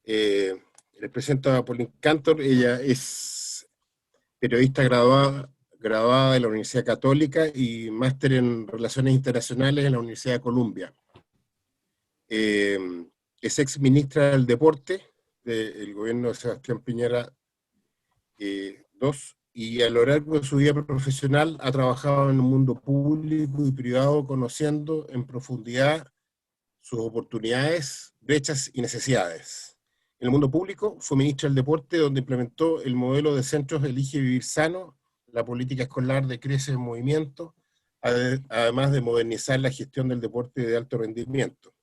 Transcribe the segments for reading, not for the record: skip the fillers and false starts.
Les presento a Pauline Cantor. Ella es periodista graduada de la Universidad Católica y máster en Relaciones Internacionales en la Universidad de Columbia. Es ex ministra del Deporte del gobierno de Sebastián Piñera II, y a lo largo de su vida profesional ha trabajado en el mundo público y privado, conociendo en profundidad sus oportunidades, brechas y necesidades. En el mundo público fue ministra del Deporte, donde implementó el modelo de centros Elige Vivir Sano, la política escolar de Crece en Movimiento, además de modernizar la gestión del deporte de alto rendimiento.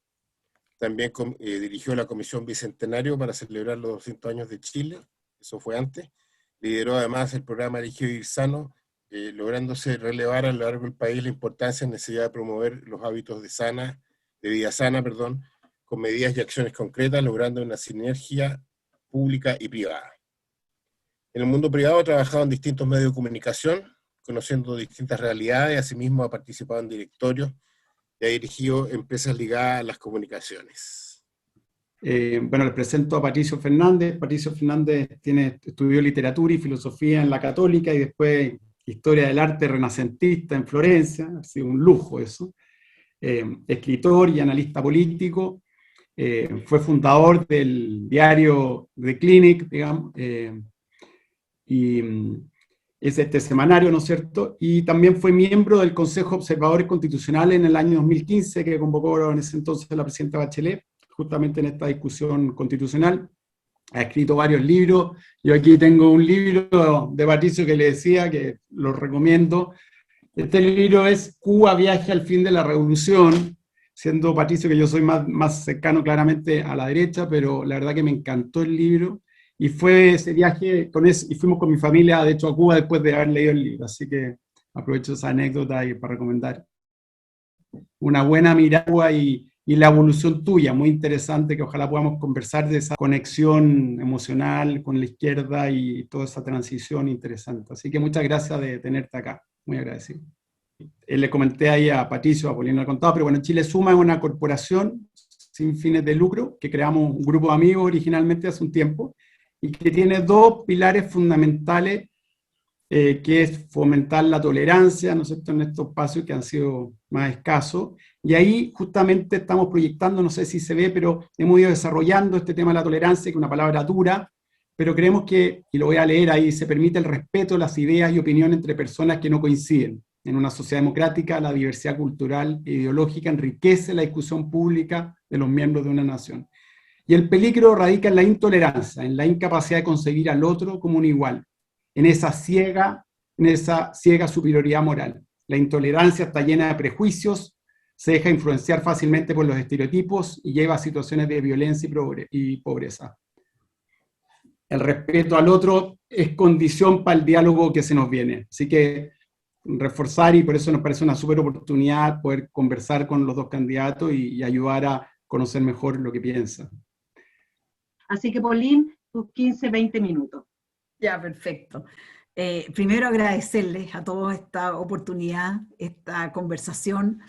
También dirigió la Comisión Bicentenario para celebrar los 200 años de Chile, eso fue antes. Lideró además el programa Elige Vivir Sano, lográndose relevar a lo largo del país la importancia y necesidad de promover los hábitos de vida sana, con medidas y acciones concretas, logrando una sinergia pública y privada. En el mundo privado ha trabajado en distintos medios de comunicación, conociendo distintas realidades. Asimismo ha participado en directorios y ha dirigido empresas ligadas a las comunicaciones. Bueno, les presento a Patricio Fernández. Patricio Fernández estudió literatura y filosofía en la Católica y después historia del arte renacentista en Florencia. Ha sido un lujo eso. Escritor y analista político. Fue fundador del diario The Clinic, digamos, y es este semanario, ¿no es cierto? Y también fue miembro del Consejo de Observadores Constitucionales en el año 2015, que convocó en ese entonces la presidenta Bachelet, justamente en esta discusión constitucional. Ha escrito varios libros. Yo aquí tengo un libro de Patricio que le decía, que lo recomiendo. Este libro es Cuba, viaje al fin de la revolución, siendo Patricio que yo soy más cercano claramente a la derecha, pero la verdad que me encantó el libro. Y fue ese viaje y fuimos con mi familia, de hecho, a Cuba después de haber leído el libro. Así que aprovecho esa anécdota para recomendar. Una buena mirada y la evolución tuya, muy interesante, que ojalá podamos conversar de esa conexión emocional con la izquierda y toda esa transición interesante. Así que muchas gracias de tenerte acá, muy agradecido. Le comenté ahí a Patricio, a Paulina, contado, pero bueno, Chile Suma es una corporación sin fines de lucro, que creamos un grupo de amigos originalmente hace un tiempo, y que tiene dos pilares fundamentales, que es fomentar la tolerancia, ¿no es cierto?, en estos espacios que han sido más escasos, y ahí justamente estamos proyectando, no sé si se ve, pero hemos ido desarrollando este tema de la tolerancia, que es una palabra dura, pero creemos que, y lo voy a leer ahí, se permite el respeto, las ideas y opiniones entre personas que no coinciden. En una sociedad democrática, la diversidad cultural e ideológica enriquece la discusión pública de los miembros de una nación. Y el peligro radica en la intolerancia, en la incapacidad de concebir al otro como un igual, en esa ciega superioridad moral. La intolerancia está llena de prejuicios, se deja influenciar fácilmente por los estereotipos y lleva a situaciones de violencia y pobreza. El respeto al otro es condición para el diálogo que se nos viene. Así que reforzar, y por eso nos parece una súper oportunidad poder conversar con los dos candidatos y ayudar a conocer mejor lo que piensan. Así que, Pauline, tus 15, 20 minutos. Ya, perfecto. Primero agradecerles a todos esta oportunidad, esta conversación.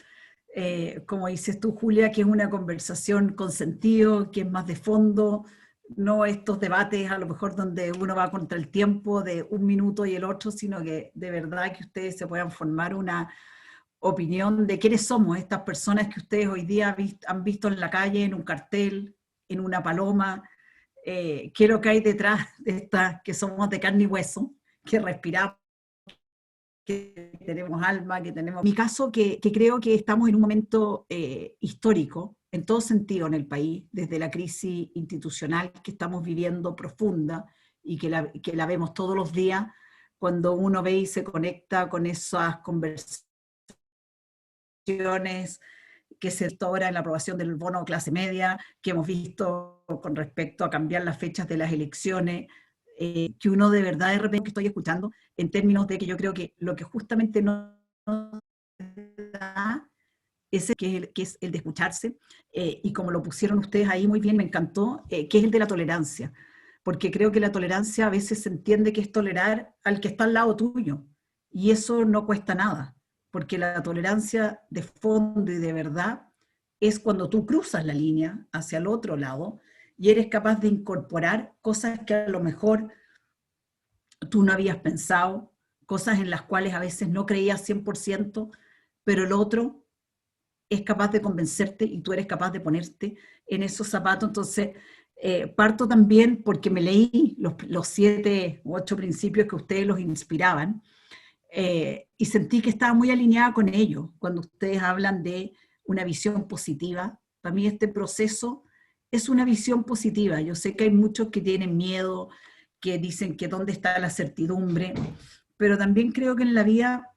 Como dices tú, Julia, que es una conversación con sentido, que es más de fondo, no estos debates a lo mejor donde uno va contra el tiempo de un minuto y el otro, sino que de verdad que ustedes se puedan formar una opinión de quiénes somos estas personas que ustedes hoy día han visto en la calle, en un cartel, en una paloma, qué es lo que hay detrás de estas que somos de carne y hueso, que respiramos, que tenemos alma, que tenemos... En mi caso, que creo que estamos en un momento histórico, en todo sentido en el país, desde la crisis institucional que estamos viviendo profunda y que la vemos todos los días, cuando uno ve y se conecta con esas conversaciones que se visto ahora en la aprobación del bono clase media, que hemos visto con respecto a cambiar las fechas de las elecciones, que uno de verdad de repente que estoy escuchando en términos de que yo creo que lo que justamente no da que es el de escucharse, y como lo pusieron ustedes ahí muy bien, me encantó, que es el de la tolerancia, porque creo que la tolerancia a veces se entiende que es tolerar al que está al lado tuyo, y eso no cuesta nada, porque la tolerancia de fondo y de verdad es cuando tú cruzas la línea hacia el otro lado y eres capaz de incorporar cosas que a lo mejor tú no habías pensado, cosas en las cuales a veces no creías 100%, pero el otro es capaz de convencerte y tú eres capaz de ponerte en esos zapatos. Entonces, parto también porque me leí los 7 u 8 principios que ustedes los inspiraban, y sentí que estaba muy alineada con ellos. Cuando ustedes hablan de una visión positiva, para mí este proceso es una visión positiva. Yo sé que hay muchos que tienen miedo, que dicen que dónde está la certidumbre, pero también creo que en la vida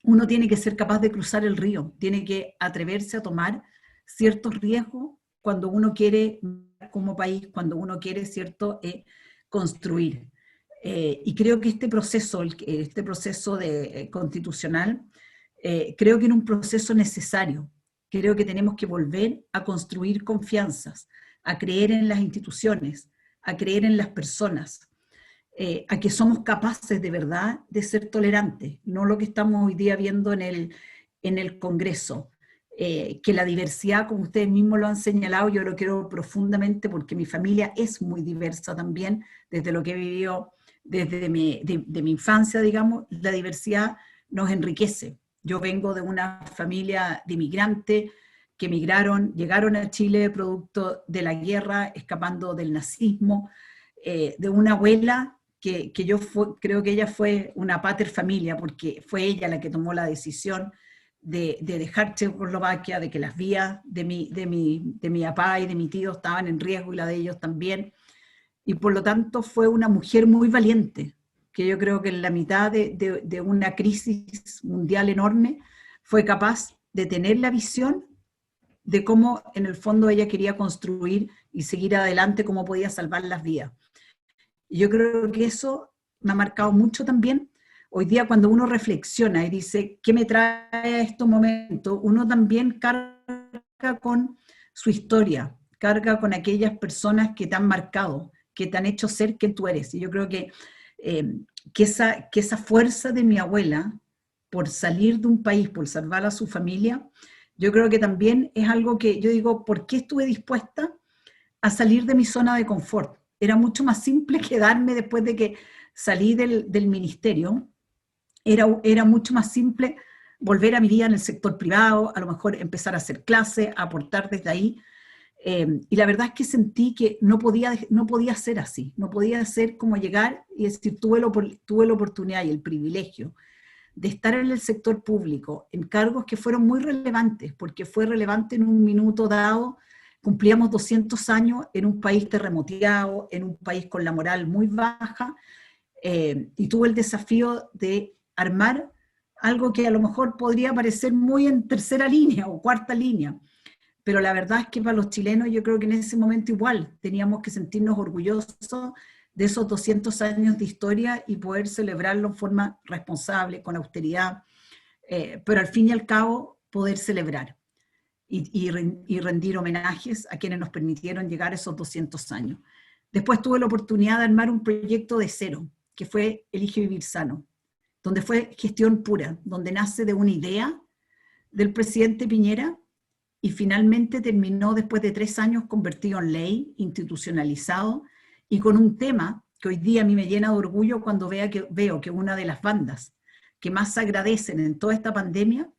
uno tiene que ser capaz de cruzar el río, tiene que atreverse a tomar ciertos riesgos cuando uno quiere, como país, cuando uno quiere, ¿cierto?, construir. Y creo que este proceso constitucional, creo que era un proceso necesario. Creo que tenemos que volver a construir confianzas, a creer en las instituciones, a creer en las personas, a que somos capaces de verdad de ser tolerantes, no lo que estamos hoy día viendo en el Congreso, que la diversidad, como ustedes mismos lo han señalado, yo lo creo profundamente porque mi familia es muy diversa también, desde lo que he vivido desde de mi infancia, digamos, la diversidad nos enriquece. Yo vengo de una familia de inmigrantes que emigraron, llegaron a Chile producto de la guerra, escapando del nazismo, de una abuela que creo que ella fue una pater familia, porque fue ella la que tomó la decisión de dejar Checoslovaquia, de que las vías de mi papá y de mi tío estaban en riesgo y la de ellos también, y por lo tanto fue una mujer muy valiente, que yo creo que en la mitad de una crisis mundial enorme fue capaz de tener la visión de cómo en el fondo ella quería construir y seguir adelante, cómo podía salvar las vidas. Y yo creo que eso me ha marcado mucho también. Hoy día cuando uno reflexiona y dice, ¿qué me trae a estos momentos? Uno también carga con su historia, carga con aquellas personas que te han marcado, que te han hecho ser quien tú eres. Y yo creo que esa fuerza de mi abuela por salir de un país, por salvar a su familia, yo creo que también es algo que yo digo, ¿por qué estuve dispuesta a salir de mi zona de confort? Era mucho más simple quedarme después de que salí del ministerio, era mucho más simple volver a mi vida en el sector privado, a lo mejor empezar a hacer clases, a aportar desde ahí, y la verdad es que sentí que no podía ser así, no podía ser como llegar y decir, tuve la oportunidad y el privilegio de estar en el sector público, en cargos que fueron muy relevantes, porque fue relevante en un minuto dado. Cumplíamos 200 años en un país terremoteado, en un país con la moral muy baja, y tuve el desafío de armar algo que a lo mejor podría parecer muy en tercera línea o cuarta línea, pero la verdad es que para los chilenos yo creo que en ese momento igual teníamos que sentirnos orgullosos de esos 200 años de historia y poder celebrarlo en forma responsable, con austeridad, pero al fin y al cabo poder celebrar y rendir homenajes a quienes nos permitieron llegar a esos 200 años. Después tuve la oportunidad de armar un proyecto de cero, que fue Elige Vivir Sano, donde fue gestión pura, donde nace de una idea del presidente Piñera y finalmente terminó después de 3 años convertido en ley, institucionalizado, y con un tema que hoy día a mí me llena de orgullo cuando veo que una de las bandas que más agradecen en toda esta pandemia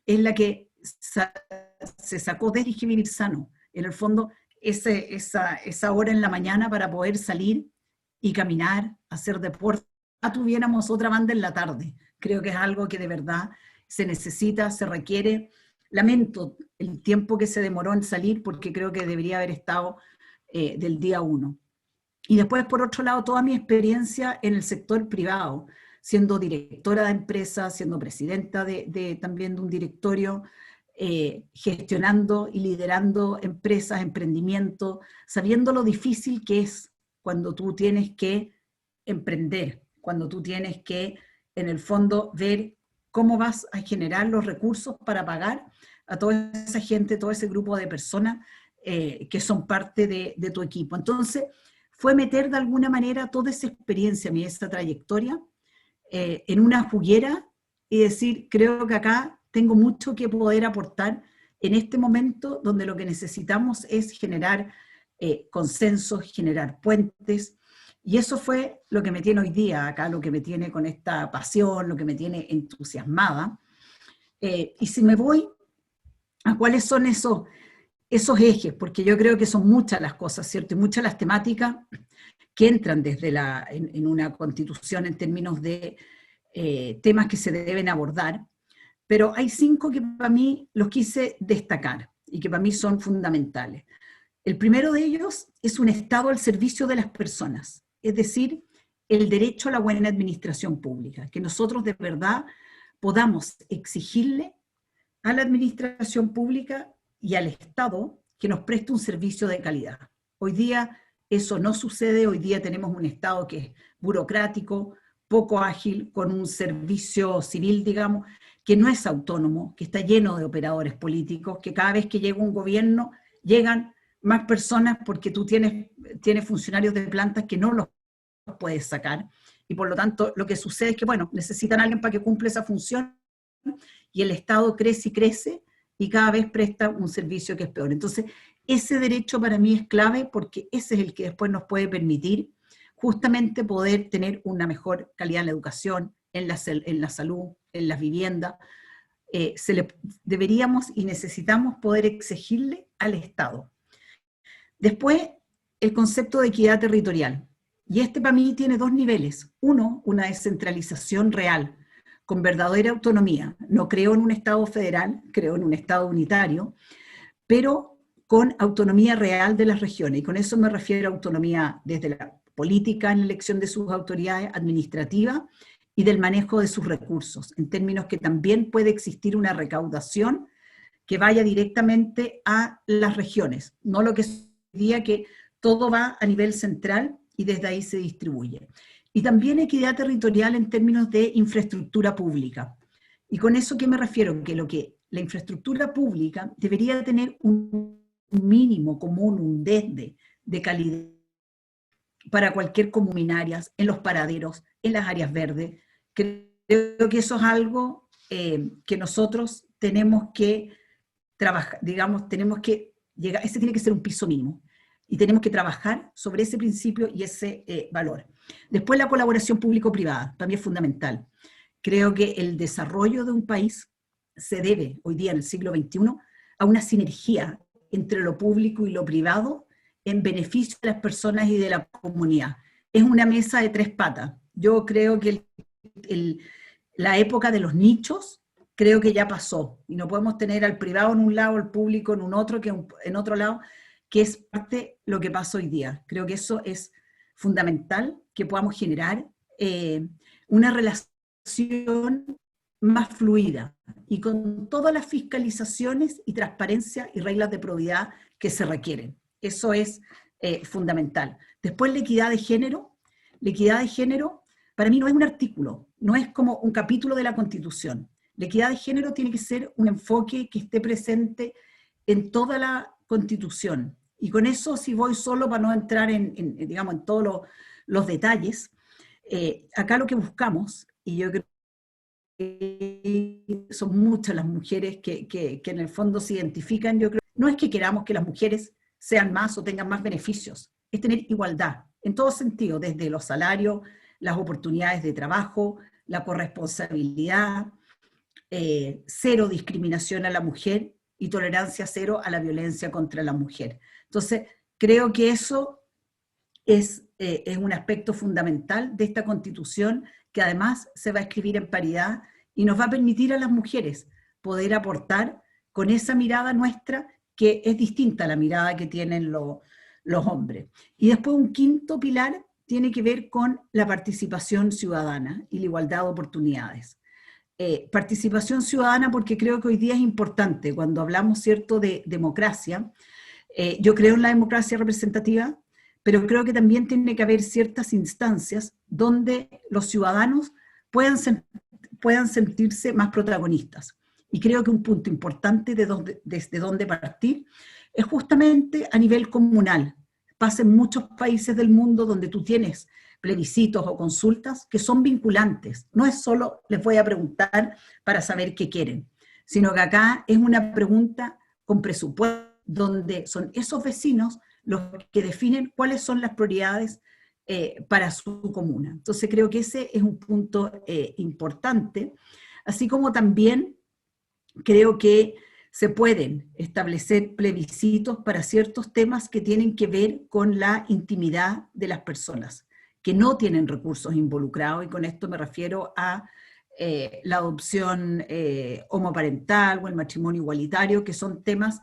es la que se sacó de Elige Vivir Sano. En el fondo, esa hora en la mañana para poder salir y caminar, hacer deporte, tuviéramos otra banda en la tarde. Creo que es algo que de verdad se necesita, se requiere. Lamento el tiempo que se demoró en salir porque creo que debería haber estado del día 1. Y después, por otro lado, toda mi experiencia en el sector privado, siendo directora de empresas, siendo presidenta también de un directorio, gestionando y liderando empresas, emprendimientos, sabiendo lo difícil que es cuando tú tienes que emprender, cuando tú tienes que, en el fondo, ver cómo vas a generar los recursos para pagar a toda esa gente, todo ese grupo de personas que son parte de tu equipo. Entonces, fue meter de alguna manera toda esa experiencia, esa trayectoria, en una juguera y decir, creo que acá tengo mucho que poder aportar en este momento donde lo que necesitamos es generar consensos, generar puentes, y eso fue lo que me tiene hoy día acá, lo que me tiene con esta pasión, lo que me tiene entusiasmada. Y si me voy a cuáles son esos ejes, porque yo creo que son muchas las cosas, ¿cierto? Y muchas las temáticas que entran desde en una constitución en términos de temas que se deben abordar, pero hay 5 que para mí los quise destacar y que para mí son fundamentales. El primero de ellos es un Estado al servicio de las personas, es decir, el derecho a la buena administración pública, que nosotros de verdad podamos exigirle a la administración pública y al Estado que nos preste un servicio de calidad. Hoy día eso no sucede, hoy día tenemos un Estado que es burocrático, poco ágil, con un servicio civil, digamos, que no es autónomo, que está lleno de operadores políticos, que cada vez que llega un gobierno llegan más personas porque tú tienes funcionarios de plantas que no los puedes sacar, y por lo tanto lo que sucede es que, bueno, necesitan a alguien para que cumpla esa función, y el Estado crece y crece, y cada vez presta un servicio que es peor. Entonces, ese derecho para mí es clave, porque ese es el que después nos puede permitir justamente poder tener una mejor calidad en la educación, en la salud, en las viviendas. Deberíamos y necesitamos poder exigirle al Estado. Después, el concepto de equidad territorial. Y este para mí tiene 2 niveles. Uno, una descentralización real, con verdadera autonomía. No creo en un Estado federal, creo en un Estado unitario, pero con autonomía real de las regiones. Y con eso me refiero a autonomía desde la política en la elección de sus autoridades administrativas y del manejo de sus recursos, en términos que también puede existir una recaudación que vaya directamente a las regiones, no lo que es hoy día, que todo va a nivel central y desde ahí se distribuye. Y también equidad territorial en términos de infraestructura pública. ¿Y con eso qué me refiero? Que la infraestructura pública debería tener un mínimo común, un desde de calidad para cualquier comunitaria, en los paraderos, en las áreas verdes. Creo que eso es algo que nosotros tenemos que trabajar, digamos, tenemos que llegar, ese tiene que ser un piso mínimo, y tenemos que trabajar sobre ese principio y ese valor. Después, la colaboración público-privada, también es fundamental. Creo que el desarrollo de un país se debe, hoy día en el siglo XXI, a una sinergia entre lo público y lo privado en beneficio de las personas y de la comunidad. Es una mesa de 3 patas. Yo creo que la época de los nichos, creo que ya pasó, y no podemos tener al privado en un lado, al público en un otro, que en otro lado, que es parte de lo que pasa hoy día. Creo que eso es fundamental, que podamos generar una relación más fluida y con todas las fiscalizaciones y transparencia y reglas de probidad que se requieren. Eso es fundamental. Después, la equidad de género. La equidad de género para mí no es un artículo, no es como un capítulo de la Constitución. La equidad de género tiene que ser un enfoque que esté presente en toda la Constitución. Y con eso, si voy solo para no entrar digamos, en todos los detalles, acá lo que buscamos, y yo creo que son muchas las mujeres que en el fondo se identifican, yo creo, no es que queramos que las mujeres sean más o tengan más beneficios, es tener igualdad, en todo sentido, desde los salarios, las oportunidades de trabajo, la corresponsabilidad, cero discriminación a la mujer y tolerancia cero a la violencia contra la mujer. Entonces, creo que eso es un aspecto fundamental de esta Constitución, que además se va a escribir en paridad y nos va a permitir a las mujeres poder aportar con esa mirada nuestra, que es distinta a la mirada que tienen los hombres. Y después, un quinto pilar tiene que ver con la participación ciudadana y la igualdad de oportunidades. Participación ciudadana, porque creo que hoy día es importante, cuando hablamos, ¿cierto?, de democracia. Yo creo en la democracia representativa, pero creo que también tiene que haber ciertas instancias donde los ciudadanos puedan sentirse más protagonistas. Y creo que un punto importante desde donde partir es justamente a nivel comunal. Pasa en muchos países del mundo donde tú tienes plebiscitos o consultas que son vinculantes. No es solo les voy a preguntar para saber qué quieren, sino que acá es una pregunta con presupuesto, donde son esos vecinos los que definen cuáles son las prioridades para su comuna. Entonces creo que ese es un punto importante, así como también creo que se pueden establecer plebiscitos para ciertos temas que tienen que ver con la intimidad de las personas, que no tienen recursos involucrados, y con esto me refiero a la adopción homoparental o el matrimonio igualitario, que son temas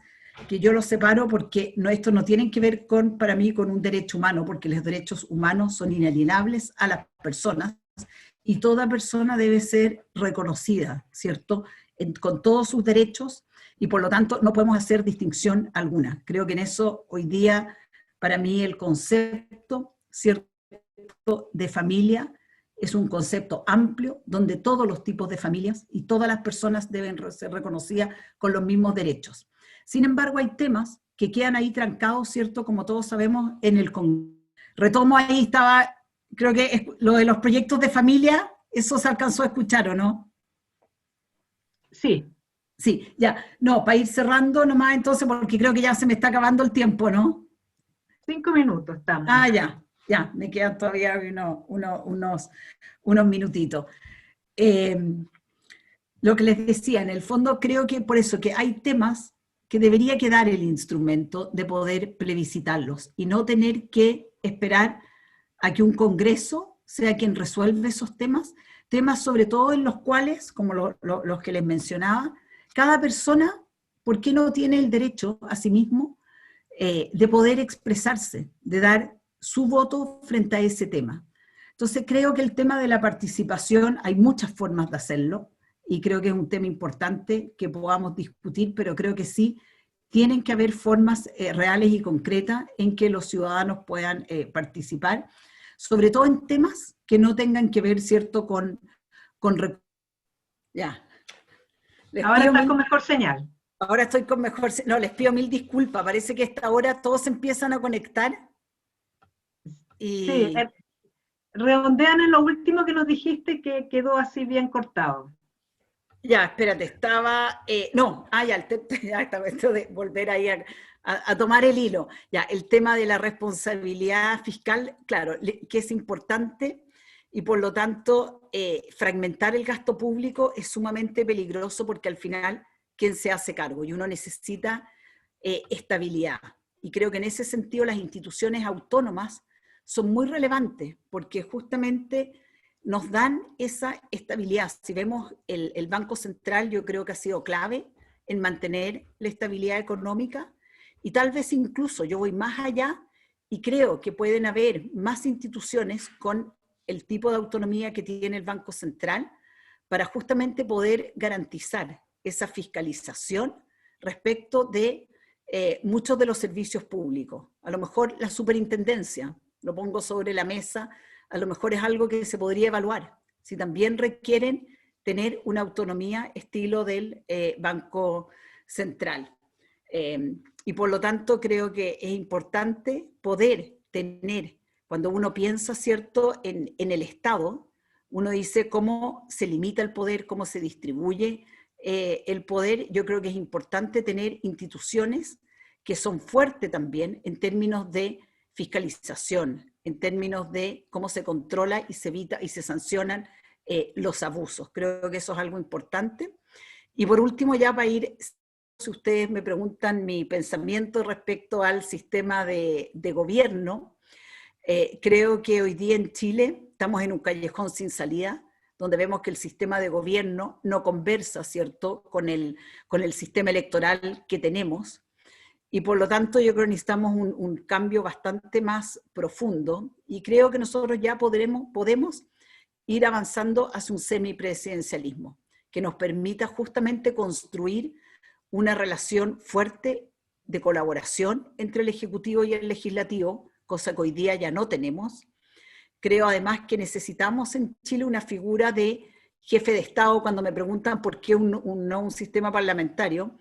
que yo los separo porque estos no tienen que ver para mí con un derecho humano, porque los derechos humanos son inalienables a las personas y toda persona debe ser reconocida, ¿cierto?, con todos sus derechos, y por lo tanto no podemos hacer distinción alguna. Creo que en eso hoy día, para mí, el concepto, ¿cierto?, de familia es un concepto amplio, donde todos los tipos de familias y todas las personas deben ser reconocidas con los mismos derechos. Sin embargo, hay temas que quedan ahí trancados, ¿cierto?, como todos sabemos, en el Congreso. Retomo, ahí estaba, creo que lo de los proyectos de familia, eso se alcanzó a escuchar, ¿o no? Sí. Sí, ya. No, para ir cerrando nomás entonces, porque creo que ya se me está acabando el tiempo, ¿no? 5 minutos estamos. Ah, ya, me quedan todavía unos minutitos. Lo que les decía, en el fondo creo que por eso que hay temas que debería quedar el instrumento de poder plebiscitarlos y no tener que esperar a que un Congreso sea quien resuelve esos temas sobre todo en los cuales, como los que les mencionaba, cada persona, ¿por qué no tiene el derecho a sí mismo de poder expresarse, de dar su voto frente a ese tema? Entonces creo que el tema de la participación, hay muchas formas de hacerlo, y creo que es un tema importante que podamos discutir, pero creo que sí tienen que haber formas reales y concretas en que los ciudadanos puedan participar, sobre todo en temas que no tengan que ver, ¿cierto?, con ya. Ahora estás con mejor señal. Ahora estoy con mejor señal. No, les pido mil disculpas, parece que a esta hora todos se empiezan a conectar. Y... Sí, redondean en lo último que nos dijiste, que quedó así bien cortado. Ya, espérate, estaba... ya estaba esto de volver ahí a tomar el hilo. Ya, el tema de la responsabilidad fiscal, claro, que es importante, y por lo tanto fragmentar el gasto público es sumamente peligroso, porque al final, ¿quién se hace cargo? Y uno necesita estabilidad. Y creo que en ese sentido las instituciones autónomas son muy relevantes, porque justamente nos dan esa estabilidad. Si vemos el Banco Central, yo creo que ha sido clave en mantener la estabilidad económica, y tal vez incluso yo voy más allá y creo que pueden haber más instituciones con el tipo de autonomía que tiene el Banco Central para justamente poder garantizar esa fiscalización respecto de muchos de los servicios públicos. A lo mejor la superintendencia, lo pongo sobre la mesa, a lo mejor es algo que se podría evaluar, si también requieren tener una autonomía estilo del Banco Central. Y por lo tanto creo que es importante poder tener, cuando uno piensa, ¿cierto?, en el Estado, uno dice cómo se limita el poder, cómo se distribuye el poder. Yo creo que es importante tener instituciones que son fuertes también en términos de fiscalización, en términos de cómo se controla y se evita y se sancionan los abusos. Creo que eso es algo importante. Y por último, ya para ir, si ustedes me preguntan mi pensamiento respecto al sistema de gobierno, creo que hoy día en Chile estamos en un callejón sin salida, donde vemos que el sistema de gobierno no conversa, ¿cierto?, con el sistema electoral que tenemos. Y por lo tanto yo creo que necesitamos un cambio bastante más profundo, y creo que nosotros ya podemos ir avanzando hacia un semipresidencialismo que nos permita justamente construir una relación fuerte de colaboración entre el Ejecutivo y el Legislativo, cosa que hoy día ya no tenemos. Creo además que necesitamos en Chile una figura de jefe de Estado. Cuando me preguntan por qué no un sistema parlamentario,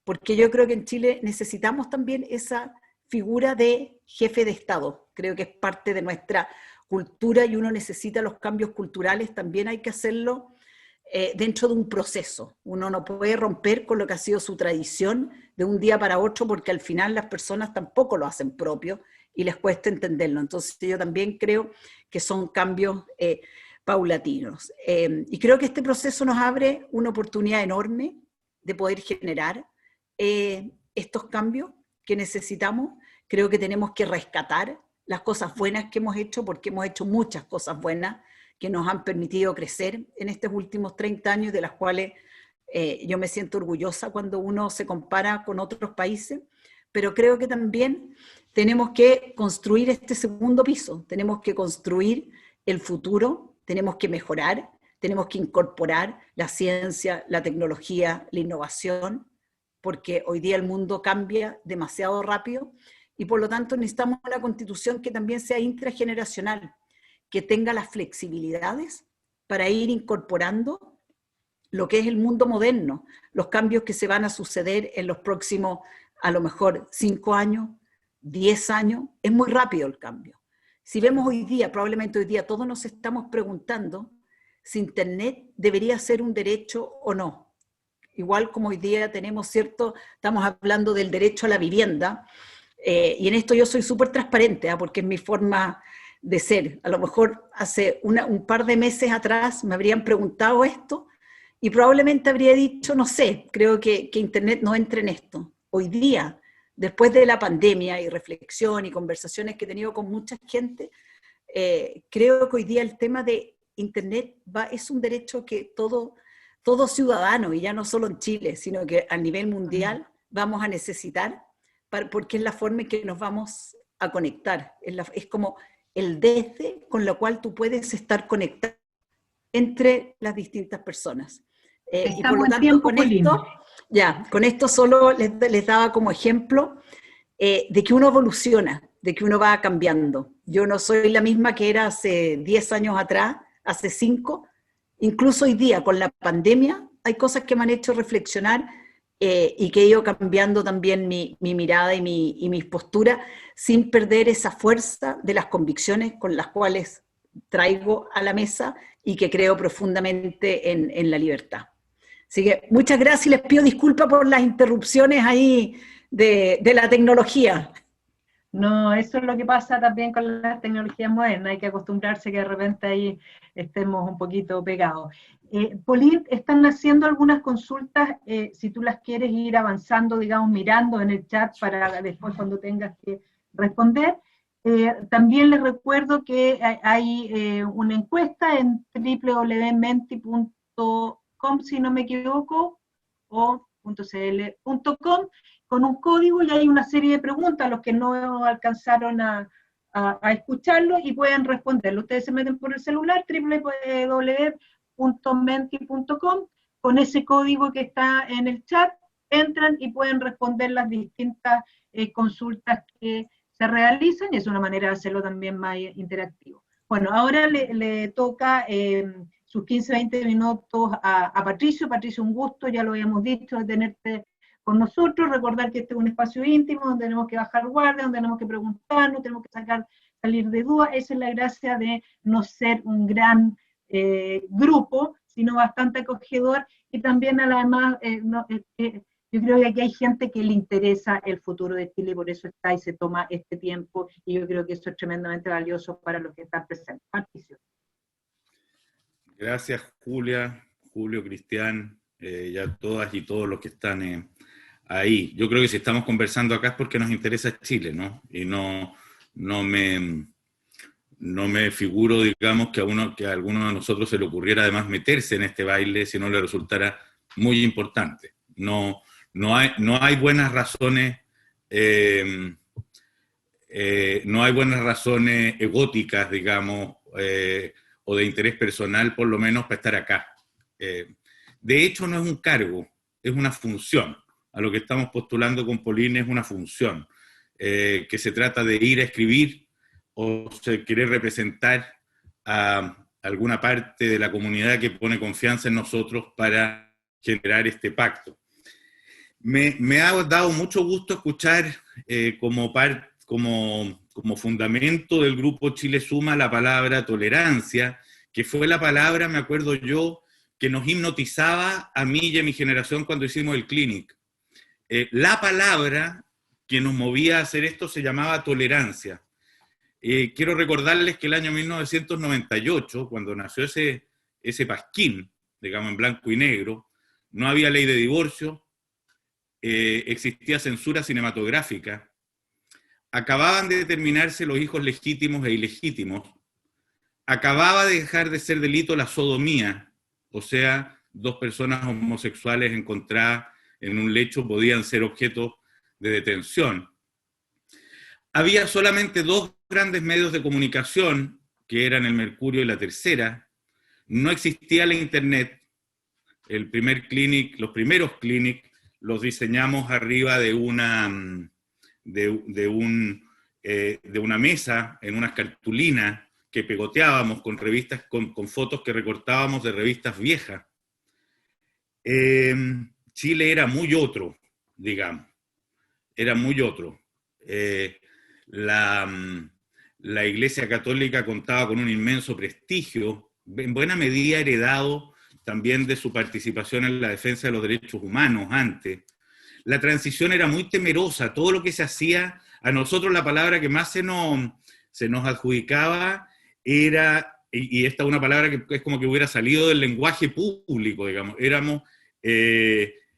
porque yo creo que en Chile necesitamos también esa figura de jefe de Estado. Creo que es parte de nuestra cultura y uno necesita los cambios culturales, también hay que hacerlo dentro de un proceso. Uno no puede romper con lo que ha sido su tradición de un día para otro, porque al final las personas tampoco lo hacen propio y les cuesta entenderlo. Entonces yo también creo que son cambios paulatinos. Y creo que este proceso nos abre una oportunidad enorme de poder generar estos cambios que necesitamos. Creo que tenemos que rescatar las cosas buenas que hemos hecho, porque hemos hecho muchas cosas buenas que nos han permitido crecer en estos últimos 30 años, de las cuales yo me siento orgullosa cuando uno se compara con otros países, pero creo que también tenemos que construir este segundo piso, tenemos que construir el futuro, tenemos que mejorar, tenemos que incorporar la ciencia, la tecnología, la innovación, porque hoy día el mundo cambia demasiado rápido y por lo tanto necesitamos una constitución que también sea intrageneracional, que tenga las flexibilidades para ir incorporando lo que es el mundo moderno, los cambios que se van a suceder en los próximos, a lo mejor 5 años, 10 años, es muy rápido el cambio. Si vemos hoy día, probablemente hoy día todos nos estamos preguntando si Internet debería ser un derecho o no. Igual como hoy día tenemos, ¿cierto? Estamos hablando del derecho a la vivienda, y en esto yo soy súper transparente, porque es mi forma de ser. A lo mejor hace un par de meses atrás me habrían preguntado esto y probablemente habría dicho, no sé, creo que Internet no entra en esto. Hoy día, después de la pandemia y reflexión y conversaciones que he tenido con mucha gente, creo que hoy día el tema de Internet es un derecho que todo ciudadano, y ya no solo en Chile, sino que a nivel mundial vamos a necesitar, porque es la forma en que nos vamos a conectar. Es como el desde con lo cual tú puedes estar conectado entre las distintas personas. Y por lo tanto, con esto solo les daba como ejemplo de que uno evoluciona, de que uno va cambiando. Yo no soy la misma que era hace 10 años atrás, hace 5. Incluso hoy día, con la pandemia, hay cosas que me han hecho reflexionar y que he ido cambiando también mi mirada y mis posturas, sin perder esa fuerza de las convicciones con las cuales traigo a la mesa y que creo profundamente en la libertad. Así que muchas gracias y les pido disculpas por las interrupciones ahí de la tecnología. No, eso es lo que pasa también con las tecnologías modernas, hay que acostumbrarse que de repente ahí estemos un poquito pegados. Pauline, están haciendo algunas consultas, si tú las quieres ir avanzando, digamos, mirando en el chat para después cuando tengas que responder. También les recuerdo que hay una encuesta en www.menti.com, si no me equivoco, o .cl.com, con un código, y hay una serie de preguntas a los que no alcanzaron a escucharlo y pueden responderlo. Ustedes se meten por el celular, www.menti.com, con ese código que está en el chat, entran y pueden responder las distintas consultas que se realizan, y es una manera de hacerlo también más interactivo. Bueno, ahora le toca sus 15-20 minutos a Patricio. Patricio, un gusto, ya lo habíamos dicho, de tenerte con nosotros. Recordar que este es un espacio íntimo donde tenemos que bajar guardia, donde tenemos que preguntarnos, tenemos que salir de dudas. Esa es la gracia de no ser un gran grupo, sino bastante acogedor, y también además yo creo que aquí hay gente que le interesa el futuro de Chile, y por eso está y se toma este tiempo, y yo creo que eso es tremendamente valioso para los que están presentes. Patricio. Gracias, Julia, Julio, Cristian, y a todas y todos los que están ahí. Yo creo que si estamos conversando acá es porque nos interesa Chile, ¿no? Y no me figuro, digamos, que a alguno de nosotros se le ocurriera además meterse en este baile si no le resultara muy importante. No hay buenas razones, no hay buenas razones egóticas, digamos, o de interés personal, por lo menos, para estar acá. De hecho, no es un cargo, es una función. A lo que estamos postulando con Pauline es una función, que se trata de ir a escribir o querer representar a alguna parte de la comunidad que pone confianza en nosotros para generar este pacto. Me ha dado mucho gusto escuchar como fundamento del Grupo Chile Suma la palabra tolerancia, que fue la palabra, me acuerdo yo, que nos hipnotizaba a mí y a mi generación cuando hicimos el Clinic. La palabra que nos movía a hacer esto se llamaba tolerancia. Quiero recordarles que el año 1998, cuando nació ese pasquín, digamos en blanco y negro, no había ley de divorcio, existía censura cinematográfica, acababan de determinarse los hijos legítimos e ilegítimos, acababa de dejar de ser delito la sodomía, o sea, dos personas homosexuales encontradas en un lecho podían ser objeto de detención. Había solamente dos grandes medios de comunicación, que eran el Mercurio y la Tercera. No existía la Internet. Los primeros Clinic los diseñamos arriba de una mesa, en unas cartulinas que pegoteábamos con revistas, con fotos que recortábamos de revistas viejas. Chile era muy otro, digamos. Era muy otro. La Iglesia Católica contaba con un inmenso prestigio, en buena medida heredado también de su participación en la defensa de los derechos humanos antes. La transición era muy temerosa, todo lo que se hacía, a nosotros la palabra que más se nos adjudicaba era, y esta es una palabra que es como que hubiera salido del lenguaje público, digamos, éramos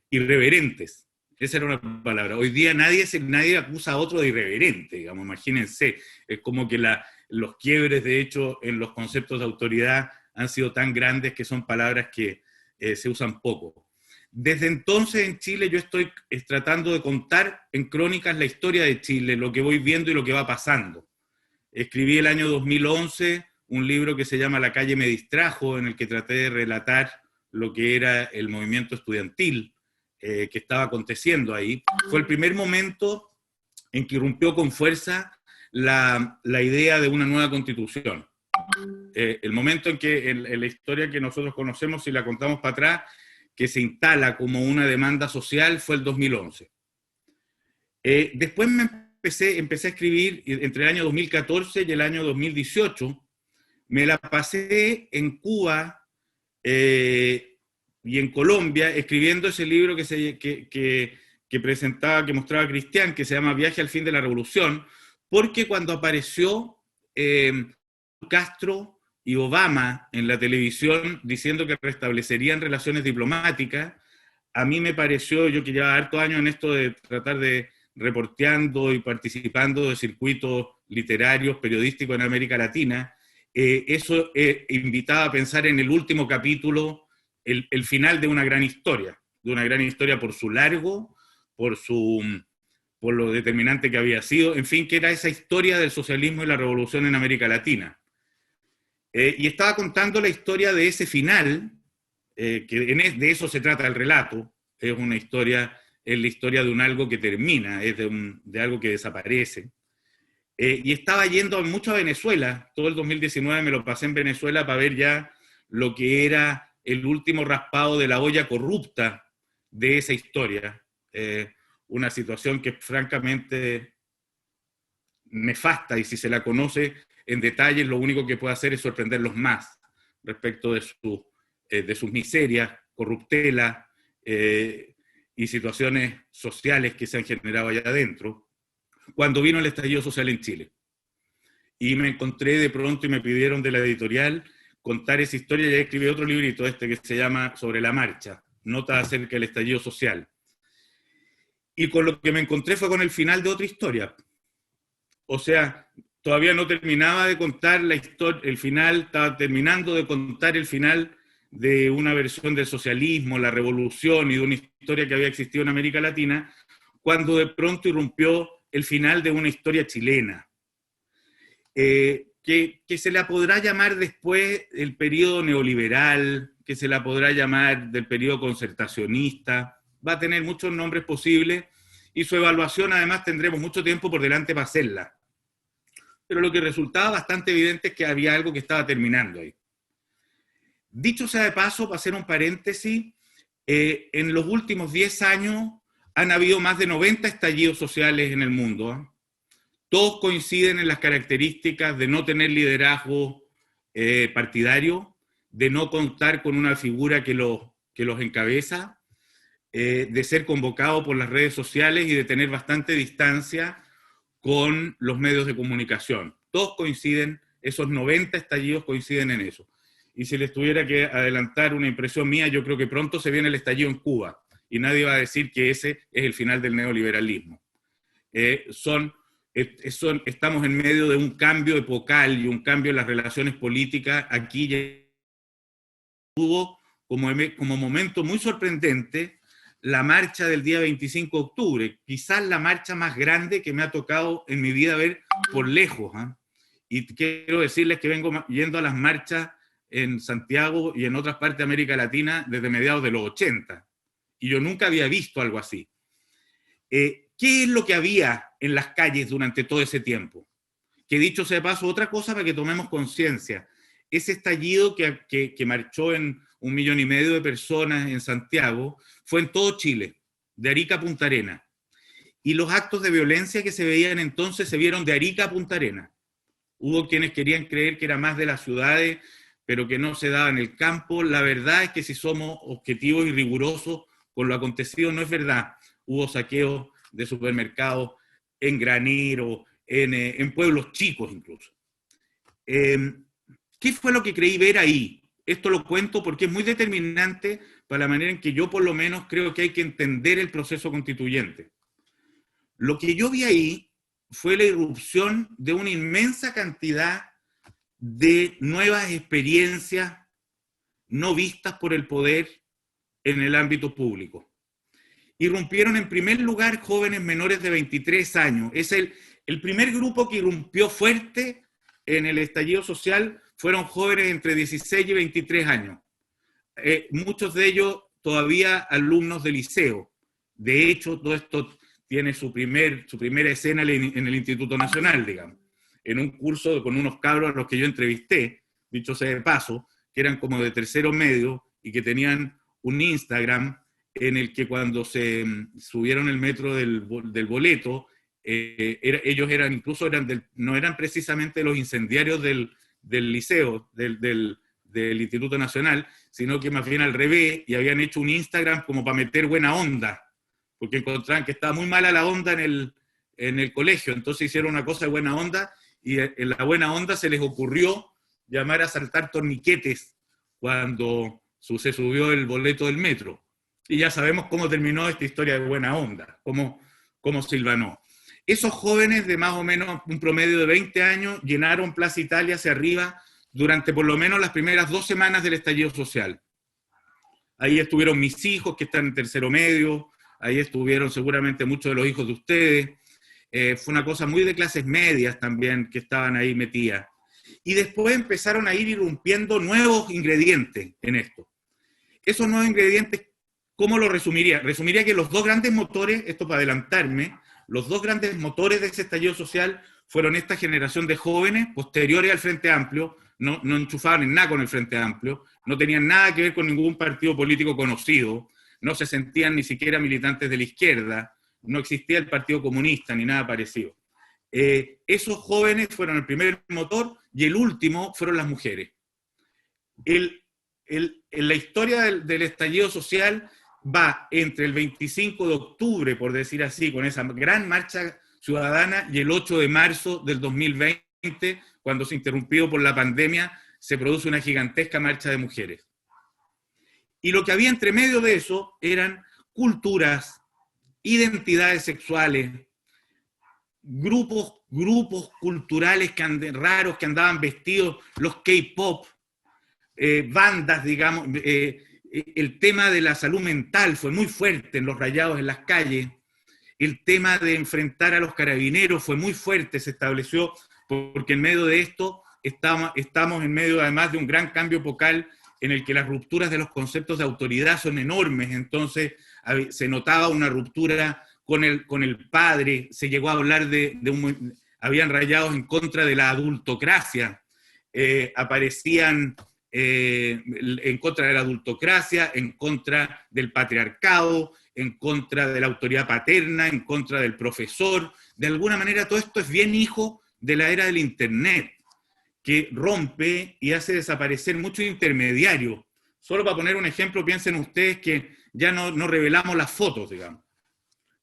irreverentes. Esa era una palabra. Hoy día nadie acusa a otro de irreverente, digamos, imagínense. Es como que los quiebres, de hecho, en los conceptos de autoridad han sido tan grandes que son palabras que se usan poco. Desde entonces en Chile yo estoy tratando de contar en crónicas la historia de Chile, lo que voy viendo y lo que va pasando. Escribí el año 2011 un libro que se llama La calle me distrajo, en el que traté de relatar lo que era el movimiento estudiantil que estaba aconteciendo ahí. Fue el primer momento en que irrumpió con fuerza la idea de una nueva constitución. El momento en que en la historia que nosotros conocemos, si la contamos para atrás, que se instala como una demanda social, fue el 2011. Después empecé a escribir entre el año 2014 y el año 2018. Me la pasé en Cuba y en Colombia escribiendo ese libro que presentaba, que mostraba Cristian, que se llama Viaje al fin de la revolución, porque cuando apareció Castro y Obama en la televisión diciendo que restablecerían relaciones diplomáticas, a mí me pareció, yo que llevaba hartos años en esto de tratar de reporteando y participando de circuitos literarios, periodísticos en América Latina, eso invitaba a pensar en el último capítulo, el final de una gran historia por su largo, por lo determinante que había sido, en fin, que era esa historia del socialismo y la revolución en América Latina. Y estaba contando la historia de ese final, de eso se trata el relato, es la historia de un algo que termina, es de algo que desaparece. Y estaba yendo mucho a Venezuela, todo el 2019 me lo pasé en Venezuela para ver ya lo que era el último raspado de la olla corrupta de esa historia. Una situación que es francamente nefasta, y si se la conoce en detalle, lo único que puede hacer es sorprenderlos más respecto de sus miserias, corruptela y situaciones sociales que se han generado allá adentro, cuando vino el estallido social en Chile. Y me encontré de pronto y me pidieron de la editorial contar esa historia, y ya escribí otro librito que se llama Sobre la marcha, notas acerca del estallido social. Y con lo que me encontré fue con el final de otra historia. O sea, todavía no terminaba de contar la historia, el final, estaba terminando de contar el final de una versión del socialismo, la revolución y de una historia que había existido en América Latina, cuando de pronto irrumpió el final de una historia chilena. Que se la podrá llamar después el periodo neoliberal, que se la podrá llamar del periodo concertacionista, va a tener muchos nombres posibles, y su evaluación además tendremos mucho tiempo por delante para hacerla. Pero lo que resultaba bastante evidente es que había algo que estaba terminando ahí. Dicho sea de paso, para hacer un paréntesis, en los últimos 10 años han habido más de 90 estallidos sociales en el mundo. Todos coinciden en las características de no tener liderazgo partidario, de no contar con una figura que los encabeza, de ser convocado por las redes sociales y de tener bastante distancia con los medios de comunicación. Todos coinciden, esos 90 estallidos coinciden en eso. Y si les tuviera que adelantar una impresión mía, yo creo que pronto se viene el estallido en Cuba, y nadie va a decir que ese es el final del neoliberalismo. Estamos en medio de un cambio epocal y un cambio en las relaciones políticas. Aquí ya hubo como momento muy sorprendente la marcha del día 25 de octubre, quizás la marcha más grande que me ha tocado en mi vida ver por lejos, ¿eh? Y quiero decirles que vengo yendo a las marchas en Santiago y en otras partes de América Latina desde mediados de los 80, y yo nunca había visto algo así. ¿Qué es lo que había en las calles durante todo ese tiempo? Que dicho sea de paso, otra cosa para que tomemos conciencia, ese estallido que marchó en 1,5 millones de personas en Santiago fue en todo Chile, de Arica a Punta Arenas. Y los actos de violencia que se veían entonces se vieron de Arica a Punta Arenas. Hubo quienes querían creer que era más de las ciudades, pero que no se daba en el campo. La verdad es que si somos objetivos y rigurosos con lo acontecido, no es verdad. Hubo saqueos de supermercados en Granero, en pueblos chicos incluso. ¿Qué fue lo que creí ver ahí? Esto lo cuento porque es muy determinante para la manera en que yo por lo menos creo que hay que entender el proceso constituyente. Lo que yo vi ahí fue la irrupción de una inmensa cantidad de nuevas experiencias no vistas por el poder en el ámbito público. Irrumpieron en primer lugar jóvenes menores de 23 años. Es el primer grupo que irrumpió fuerte en el estallido social. Fueron jóvenes entre 16 y 23 años. Muchos de ellos todavía alumnos de liceo. De hecho, todo esto tiene su primera escena en el Instituto Nacional, digamos, en un curso con unos cabros a los que yo entrevisté, dicho sea de paso, que eran como de tercero medio y que tenían un Instagram en el que cuando se subieron el metro del boleto, ellos no eran precisamente los incendiarios del liceo, del Instituto Nacional, sino que más bien al revés, y habían hecho un Instagram como para meter buena onda, porque encontraban que estaba muy mala la onda en el colegio, entonces hicieron una cosa de buena onda, y en la buena onda se les ocurrió llamar a saltar torniquetes cuando se subió el boleto del metro. Y ya sabemos cómo terminó esta historia de buena onda, cómo silvanó. Esos jóvenes de más o menos un promedio de 20 años llenaron Plaza Italia hacia arriba durante por lo menos las primeras 2 semanas del estallido social. Ahí estuvieron mis hijos que están en tercero medio, ahí estuvieron seguramente muchos de los hijos de ustedes. Fue una cosa muy de clases medias también que estaban ahí metidas. Y después empezaron a ir irrumpiendo nuevos ingredientes en esto. Esos nuevos ingredientes, ¿cómo lo resumiría? Resumiría que los dos grandes motores, esto para adelantarme, los dos grandes motores de ese estallido social fueron esta generación de jóvenes posteriores al Frente Amplio, no enchufaban en nada con el Frente Amplio, no tenían nada que ver con ningún partido político conocido, no se sentían ni siquiera militantes de la izquierda, no existía el Partido Comunista ni nada parecido. Esos jóvenes fueron el primer motor y el último fueron las mujeres. En la historia del estallido social va entre el 25 de octubre, por decir así, con esa gran marcha ciudadana, y el 8 de marzo del 2020, cuando se interrumpió por la pandemia, se produce una gigantesca marcha de mujeres. Y lo que había entre medio de eso eran culturas, identidades sexuales, grupos culturales raros que andaban vestidos, los K-pop, bandas, digamos, el tema de la salud mental fue muy fuerte en los rayados en las calles, el tema de enfrentar a los carabineros fue muy fuerte, se estableció, porque en medio de esto estamos en medio además de un gran cambio epocal en el que las rupturas de los conceptos de autoridad son enormes, entonces se notaba una ruptura con el padre, se llegó a hablar habían rayados en contra de la adultocracia, aparecían en contra de la adultocracia, en contra del patriarcado, en contra de la autoridad paterna, en contra del profesor. De alguna manera todo esto es bien hijo de la era del Internet. que rompe y hace desaparecer muchos intermediarios. Solo para poner un ejemplo, piensen ustedes que ya no revelamos las fotos, digamos.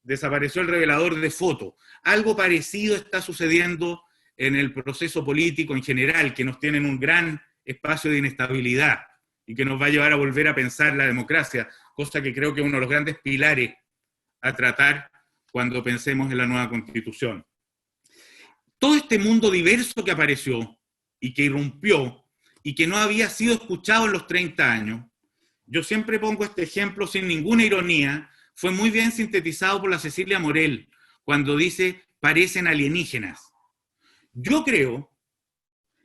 Desapareció el revelador de fotos. Algo parecido está sucediendo en el proceso político en general, que nos tiene en un gran espacio de inestabilidad y que nos va a llevar a volver a pensar la democracia, cosa que creo que es uno de los grandes pilares a tratar cuando pensemos en la nueva Constitución. Todo este mundo diverso que apareció y que irrumpió y que no había sido escuchado en los 30 años, yo siempre pongo este ejemplo sin ninguna ironía, fue muy bien sintetizado por la Cecilia Morel cuando dice, parecen alienígenas. Yo creo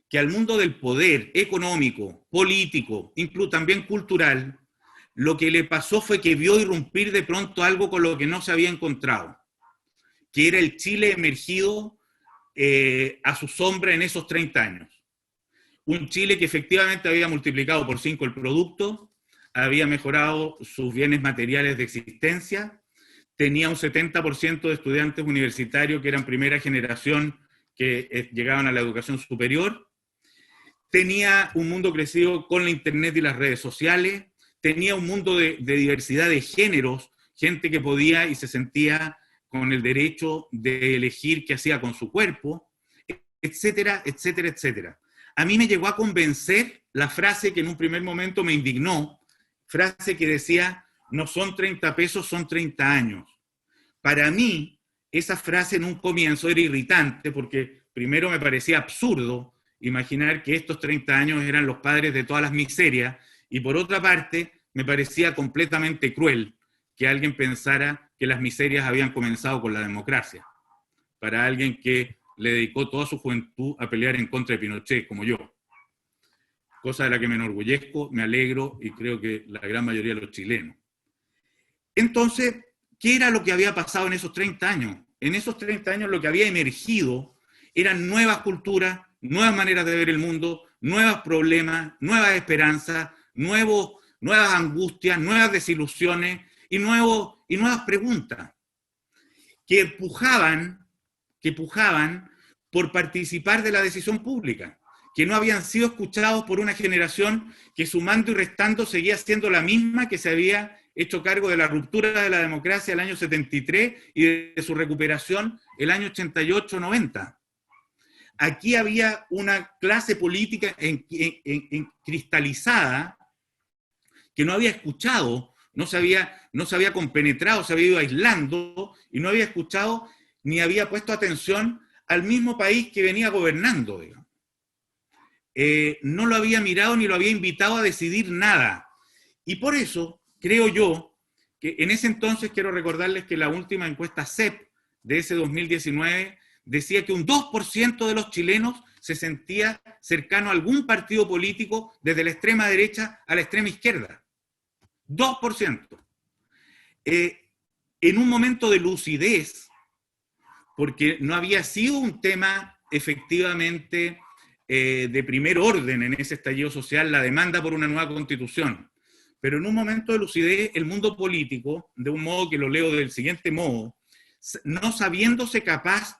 que al mundo del poder económico, político, incluso también cultural, lo que le pasó fue que vio irrumpir de pronto algo con lo que no se había encontrado, que era el Chile emergido a su sombra en esos 30 años. Un Chile que efectivamente había multiplicado por 5 el producto, había mejorado sus bienes materiales de existencia, tenía un 70% de estudiantes universitarios que eran primera generación que llegaban a la educación superior, tenía un mundo crecido con la internet y las redes sociales, tenía un mundo de diversidad de géneros, gente que podía y se sentía con el derecho de elegir qué hacía con su cuerpo, etcétera, etcétera, etcétera. A mí me llegó a convencer la frase que en un primer momento me indignó, frase que decía, no son 30 pesos, son 30 años. Para mí, esa frase en un comienzo era irritante porque primero me parecía absurdo imaginar que estos 30 años eran los padres de todas las miserias y por otra parte me parecía completamente cruel que alguien pensara que las miserias habían comenzado con la democracia. Para alguien que le dedicó toda su juventud a pelear en contra de Pinochet, como yo. Cosa de la que me enorgullezco, me alegro y creo que la gran mayoría de los chilenos. Entonces, ¿qué era lo que había pasado en esos 30 años? En esos 30 años lo que había emergido eran nuevas culturas, nuevas maneras de ver el mundo, nuevos problemas, nuevas esperanzas, nuevas angustias, nuevas desilusiones y nuevas preguntas que pujaban por participar de la decisión pública, que no habían sido escuchados por una generación que sumando y restando seguía siendo la misma que se había hecho cargo de la ruptura de la democracia el año 73 y de su recuperación el año 88-90. Aquí había una clase política cristalizada que no había escuchado, no se había compenetrado, se había ido aislando y no había escuchado ni había puesto atención al mismo país que venía gobernando, digamos. No lo había mirado ni lo había invitado a decidir nada. Y por eso creo yo que en ese entonces quiero recordarles que la última encuesta CEP de ese 2019 decía que un 2% de los chilenos se sentía cercano a algún partido político desde la extrema derecha a la extrema izquierda. 2%. En un momento de lucidez, porque no había sido un tema efectivamente de primer orden en ese estallido social, la demanda por una nueva constitución. Pero en un momento de lucidez, el mundo político, de un modo que lo leo del siguiente modo, no sabiéndose capaz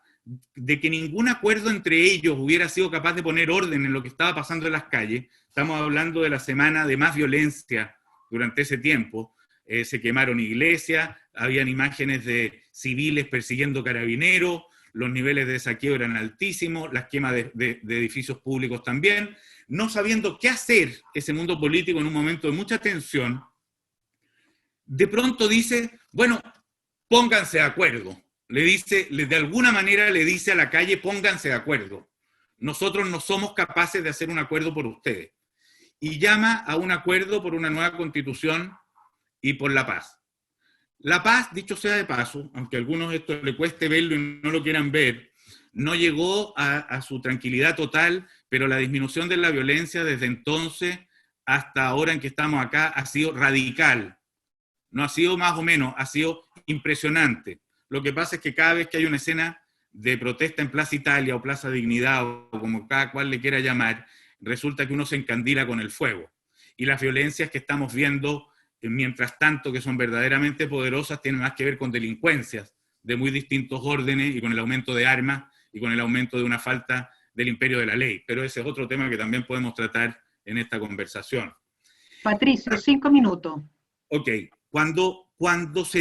de que ningún acuerdo entre ellos hubiera sido capaz de poner orden en lo que estaba pasando en las calles, estamos hablando de la semana de más violencia durante ese tiempo, se quemaron iglesias, habían imágenes de civiles persiguiendo carabineros, los niveles de saqueo eran altísimos, las quemas de edificios públicos también, no sabiendo qué hacer ese mundo político en un momento de mucha tensión, de pronto dice, bueno, pónganse de acuerdo. De alguna manera le dice a la calle, pónganse de acuerdo. Nosotros no somos capaces de hacer un acuerdo por ustedes. Y llama a un acuerdo por una nueva constitución y por la paz. La paz, dicho sea de paso, aunque a algunos esto le cueste verlo y no lo quieran ver, no llegó a su tranquilidad total, pero la disminución de la violencia desde entonces hasta ahora en que estamos acá ha sido radical. No ha sido más o menos, ha sido impresionante. Lo que pasa es que cada vez que hay una escena de protesta en Plaza Italia o Plaza Dignidad o como cada cual le quiera llamar, resulta que uno se encandila con el fuego. Y las violencias que estamos viendo, mientras tanto, que son verdaderamente poderosas, tienen más que ver con delincuencias de muy distintos órdenes y con el aumento de armas y con el aumento de una falta del imperio de la ley, pero ese es otro tema que también podemos tratar en esta conversación. Patricio, 5 minutos. Ok, cuando se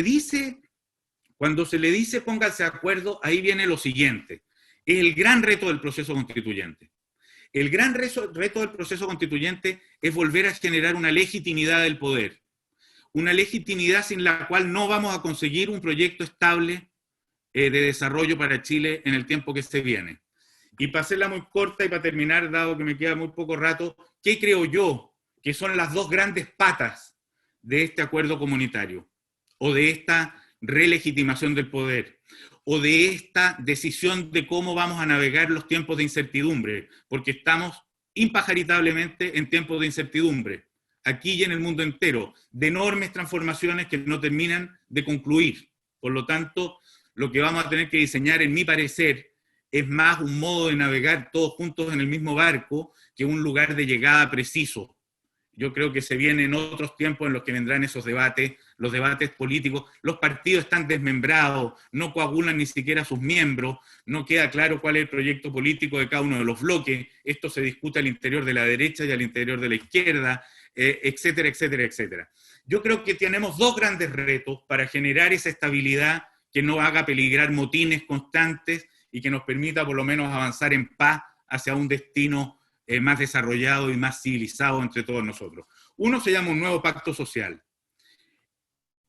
le dice pónganse de acuerdo, ahí viene lo siguiente. Es el gran reto del proceso constituyente. El gran reto del proceso constituyente es volver a generar una legitimidad del poder. Una legitimidad sin la cual no vamos a conseguir un proyecto estable de desarrollo para Chile en el tiempo que se viene. Y para hacerla muy corta y para terminar, dado que me queda muy poco rato, ¿qué creo yo que son las dos grandes patas de este acuerdo comunitario? O de esta relegitimación del poder, o de esta decisión de cómo vamos a navegar los tiempos de incertidumbre, porque estamos impajaritablemente en tiempos de incertidumbre, aquí y en el mundo entero, de enormes transformaciones que no terminan de concluir. Por lo tanto, lo que vamos a tener que diseñar, en mi parecer, es más un modo de navegar todos juntos en el mismo barco que un lugar de llegada preciso. Yo creo que se vienen otros tiempos en los que vendrán esos debates, los debates políticos. Los partidos están desmembrados, no coagulan ni siquiera a sus miembros, no queda claro cuál es el proyecto político de cada uno de los bloques. Esto se discute al interior de la derecha y al interior de la izquierda, etcétera, etcétera, etcétera. Yo creo que tenemos dos grandes retos para generar esa estabilidad que no haga peligrar motines constantes y que nos permita por lo menos avanzar en paz hacia un destino más desarrollado y más civilizado entre todos nosotros. Uno se llama un nuevo pacto social.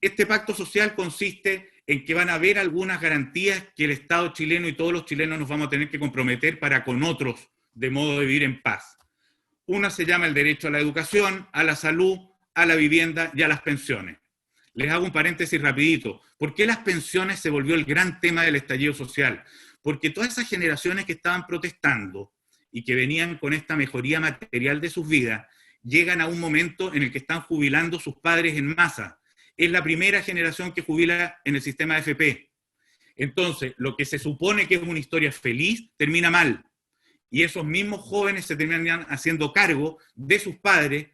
Este pacto social consiste en que van a haber algunas garantías que el Estado chileno y todos los chilenos nos vamos a tener que comprometer para con otros de modo de vivir en paz. Una se llama el derecho a la educación, a la salud, a la vivienda y a las pensiones. Les hago un paréntesis rapidito. ¿Por qué las pensiones se volvió el gran tema del estallido social? Porque todas esas generaciones que estaban protestando y que venían con esta mejoría material de sus vidas, llegan a un momento en el que están jubilando sus padres en masa. Es la primera generación que jubila en el sistema de AFP. Entonces, lo que se supone que es una historia feliz, termina mal. Y esos mismos jóvenes se terminan haciendo cargo de sus padres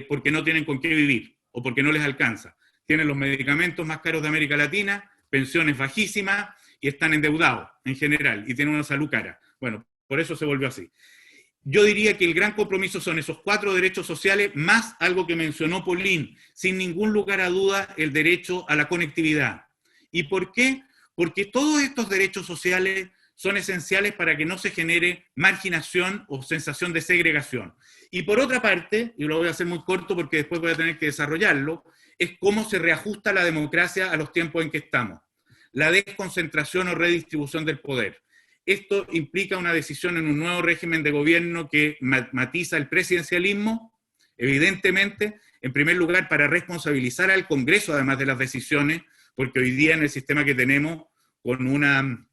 porque no tienen con qué vivir o porque no les alcanza. Tienen los medicamentos más caros de América Latina, pensiones bajísimas y están endeudados en general y tienen una salud cara. Bueno, por eso se volvió así. Yo diría que el gran compromiso son esos 4 derechos sociales, más algo que mencionó Paulín, sin ningún lugar a duda, el derecho a la conectividad. ¿Y por qué? Porque todos estos derechos sociales son esenciales para que no se genere marginación o sensación de segregación. Y por otra parte, y lo voy a hacer muy corto porque después voy a tener que desarrollarlo, es cómo se reajusta la democracia a los tiempos en que estamos. La desconcentración o redistribución del poder. Esto implica una decisión en un nuevo régimen de gobierno que matiza el presidencialismo, evidentemente, en primer lugar para responsabilizar al Congreso además de las decisiones, porque hoy día en el sistema que tenemos, con una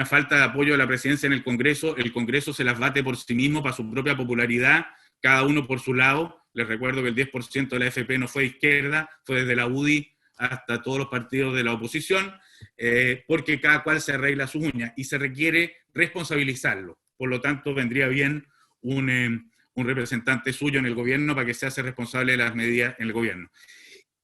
falta de apoyo de la presidencia en el Congreso se las bate por sí mismo para su propia popularidad, cada uno por su lado. Les recuerdo que el 10% de la AFP no fue de izquierda, fue desde la UDI hasta todos los partidos de la oposición, porque cada cual se arregla sus uñas y se requiere responsabilizarlo. Por lo tanto, vendría bien un representante suyo en el gobierno para que se hace responsable de las medidas en el gobierno.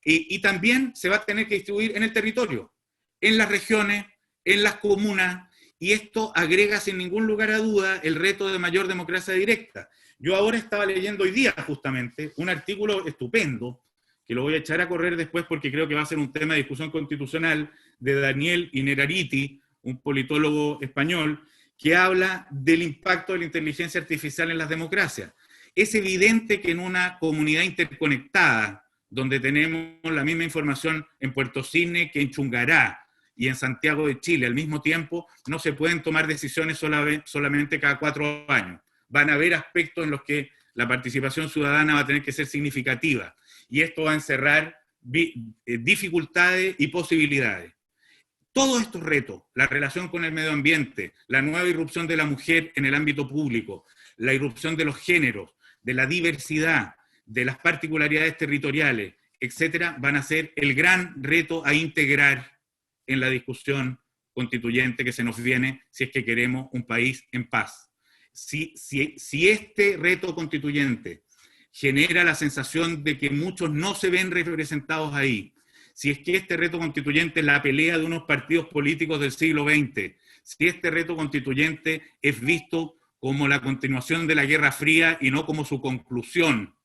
Y también se va a tener que distribuir en el territorio, en las regiones, en las comunas, y esto agrega sin ningún lugar a duda el reto de mayor democracia directa. Yo ahora estaba leyendo hoy día justamente un artículo estupendo, que lo voy a echar a correr después porque creo que va a ser un tema de discusión constitucional, de Daniel Innerarity, un politólogo español, que habla del impacto de la inteligencia artificial en las democracias. Es evidente que en una comunidad interconectada, donde tenemos la misma información en Puerto Cisne que en Chungará y en Santiago de Chile al mismo tiempo, no se pueden tomar decisiones solamente cada 4 años. Van a haber aspectos en los que la participación ciudadana va a tener que ser significativa. Y esto va a encerrar dificultades y posibilidades. Todos estos retos, la relación con el medio ambiente, la nueva irrupción de la mujer en el ámbito público, la irrupción de los géneros, de la diversidad, de las particularidades territoriales, etcétera, van a ser el gran reto a integrar en la discusión constituyente que se nos viene si es que queremos un país en paz. Si este reto constituyente genera la sensación de que muchos no se ven representados ahí, si es que este reto constituyente es la pelea de unos partidos políticos del siglo XX, si este reto constituyente es visto como la continuación de la Guerra Fría y no como su conclusión,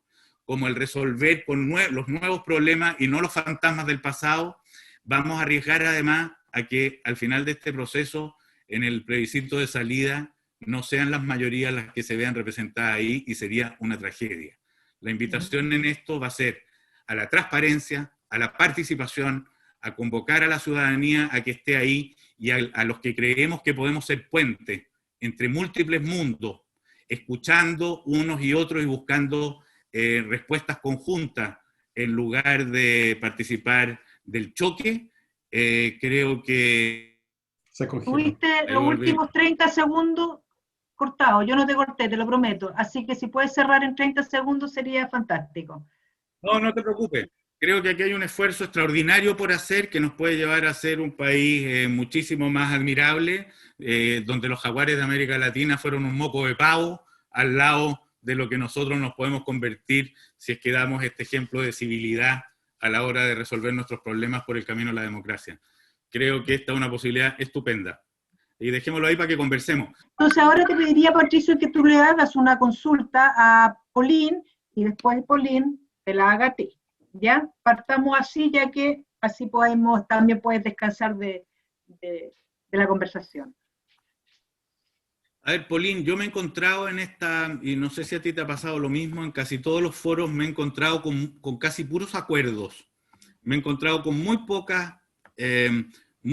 como el resolver con los nuevos problemas y no los fantasmas del pasado, vamos a arriesgar además a que al final de este proceso, en el plebiscito de salida, no sean las mayorías las que se vean representadas ahí y sería una tragedia. La invitación en esto va a ser a la transparencia, a la participación, a convocar a la ciudadanía a que esté ahí y a los que creemos que podemos ser puente entre múltiples mundos, escuchando unos y otros y buscando respuestas conjuntas en lugar de participar del choque. Creo que... Tuviste los últimos 30 segundos cortados, yo no te corté, te lo prometo, así que si puedes cerrar en 30 segundos sería fantástico. No, no te preocupes. Creo que aquí hay un esfuerzo extraordinario por hacer que nos puede llevar a ser un país muchísimo más admirable, donde los jaguares de América Latina fueron un moco de pavo al lado de lo que nosotros nos podemos convertir si es que damos este ejemplo de civilidad a la hora de resolver nuestros problemas por el camino de la democracia. Creo que esta es una posibilidad estupenda. Y dejémoslo ahí para que conversemos. Entonces ahora te pediría, Patricio, que tú le hagas una consulta a Pauline y después Pauline te la haga a ti. ¿Ya? Partamos así, ya que así también puedes descansar de la conversación. A ver, Pauline, yo me he encontrado en esta, y no sé si a ti te ha pasado lo mismo, en casi todos los foros me he encontrado con casi puros acuerdos. Me he encontrado con muy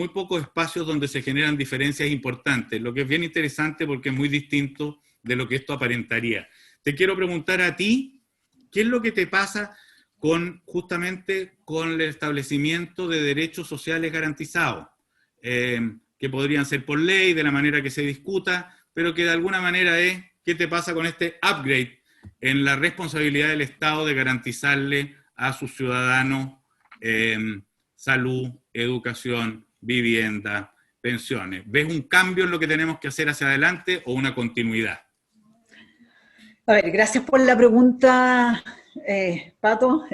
pocos espacios donde se generan diferencias importantes, lo que es bien interesante porque es muy distinto de lo que esto aparentaría. Te quiero preguntar a ti, ¿qué es lo que te pasa justamente con el establecimiento de derechos sociales garantizados? Que podrían ser por ley, de la manera que se discuta, pero que de alguna manera es, ¿qué te pasa con este upgrade en la responsabilidad del Estado de garantizarle a sus ciudadanos salud, educación, vivienda, pensiones? ¿Ves un cambio en lo que tenemos que hacer hacia adelante o una continuidad? A ver, gracias por la pregunta, Pato.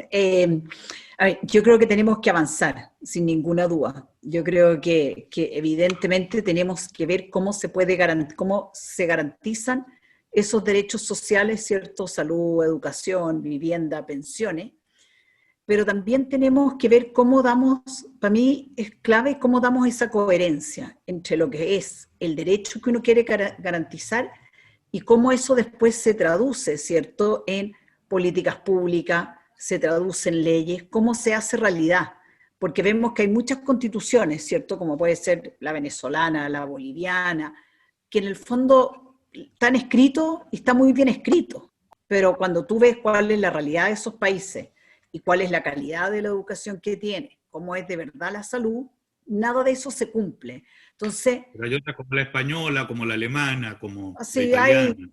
A ver, yo creo que tenemos que avanzar, sin ninguna duda. Yo creo que evidentemente tenemos que ver cómo se garantizan esos derechos sociales, ¿cierto? Salud, educación, vivienda, pensiones. Pero también tenemos que ver cómo damos, para mí es clave cómo damos esa coherencia entre lo que es el derecho que uno quiere garantizar y cómo eso después se traduce, ¿cierto?, en políticas públicas, se traduce en leyes, cómo se hace realidad. Porque vemos que hay muchas constituciones, ¿cierto?, como puede ser la venezolana, la boliviana, que en el fondo están escritos y está muy bien escrito. Pero cuando tú ves cuál es la realidad de esos países y cuál es la calidad de la educación que tiene, cómo es de verdad la salud, nada de eso se cumple. Entonces, pero hay otras como la española, como la alemana, como sí, la italiana.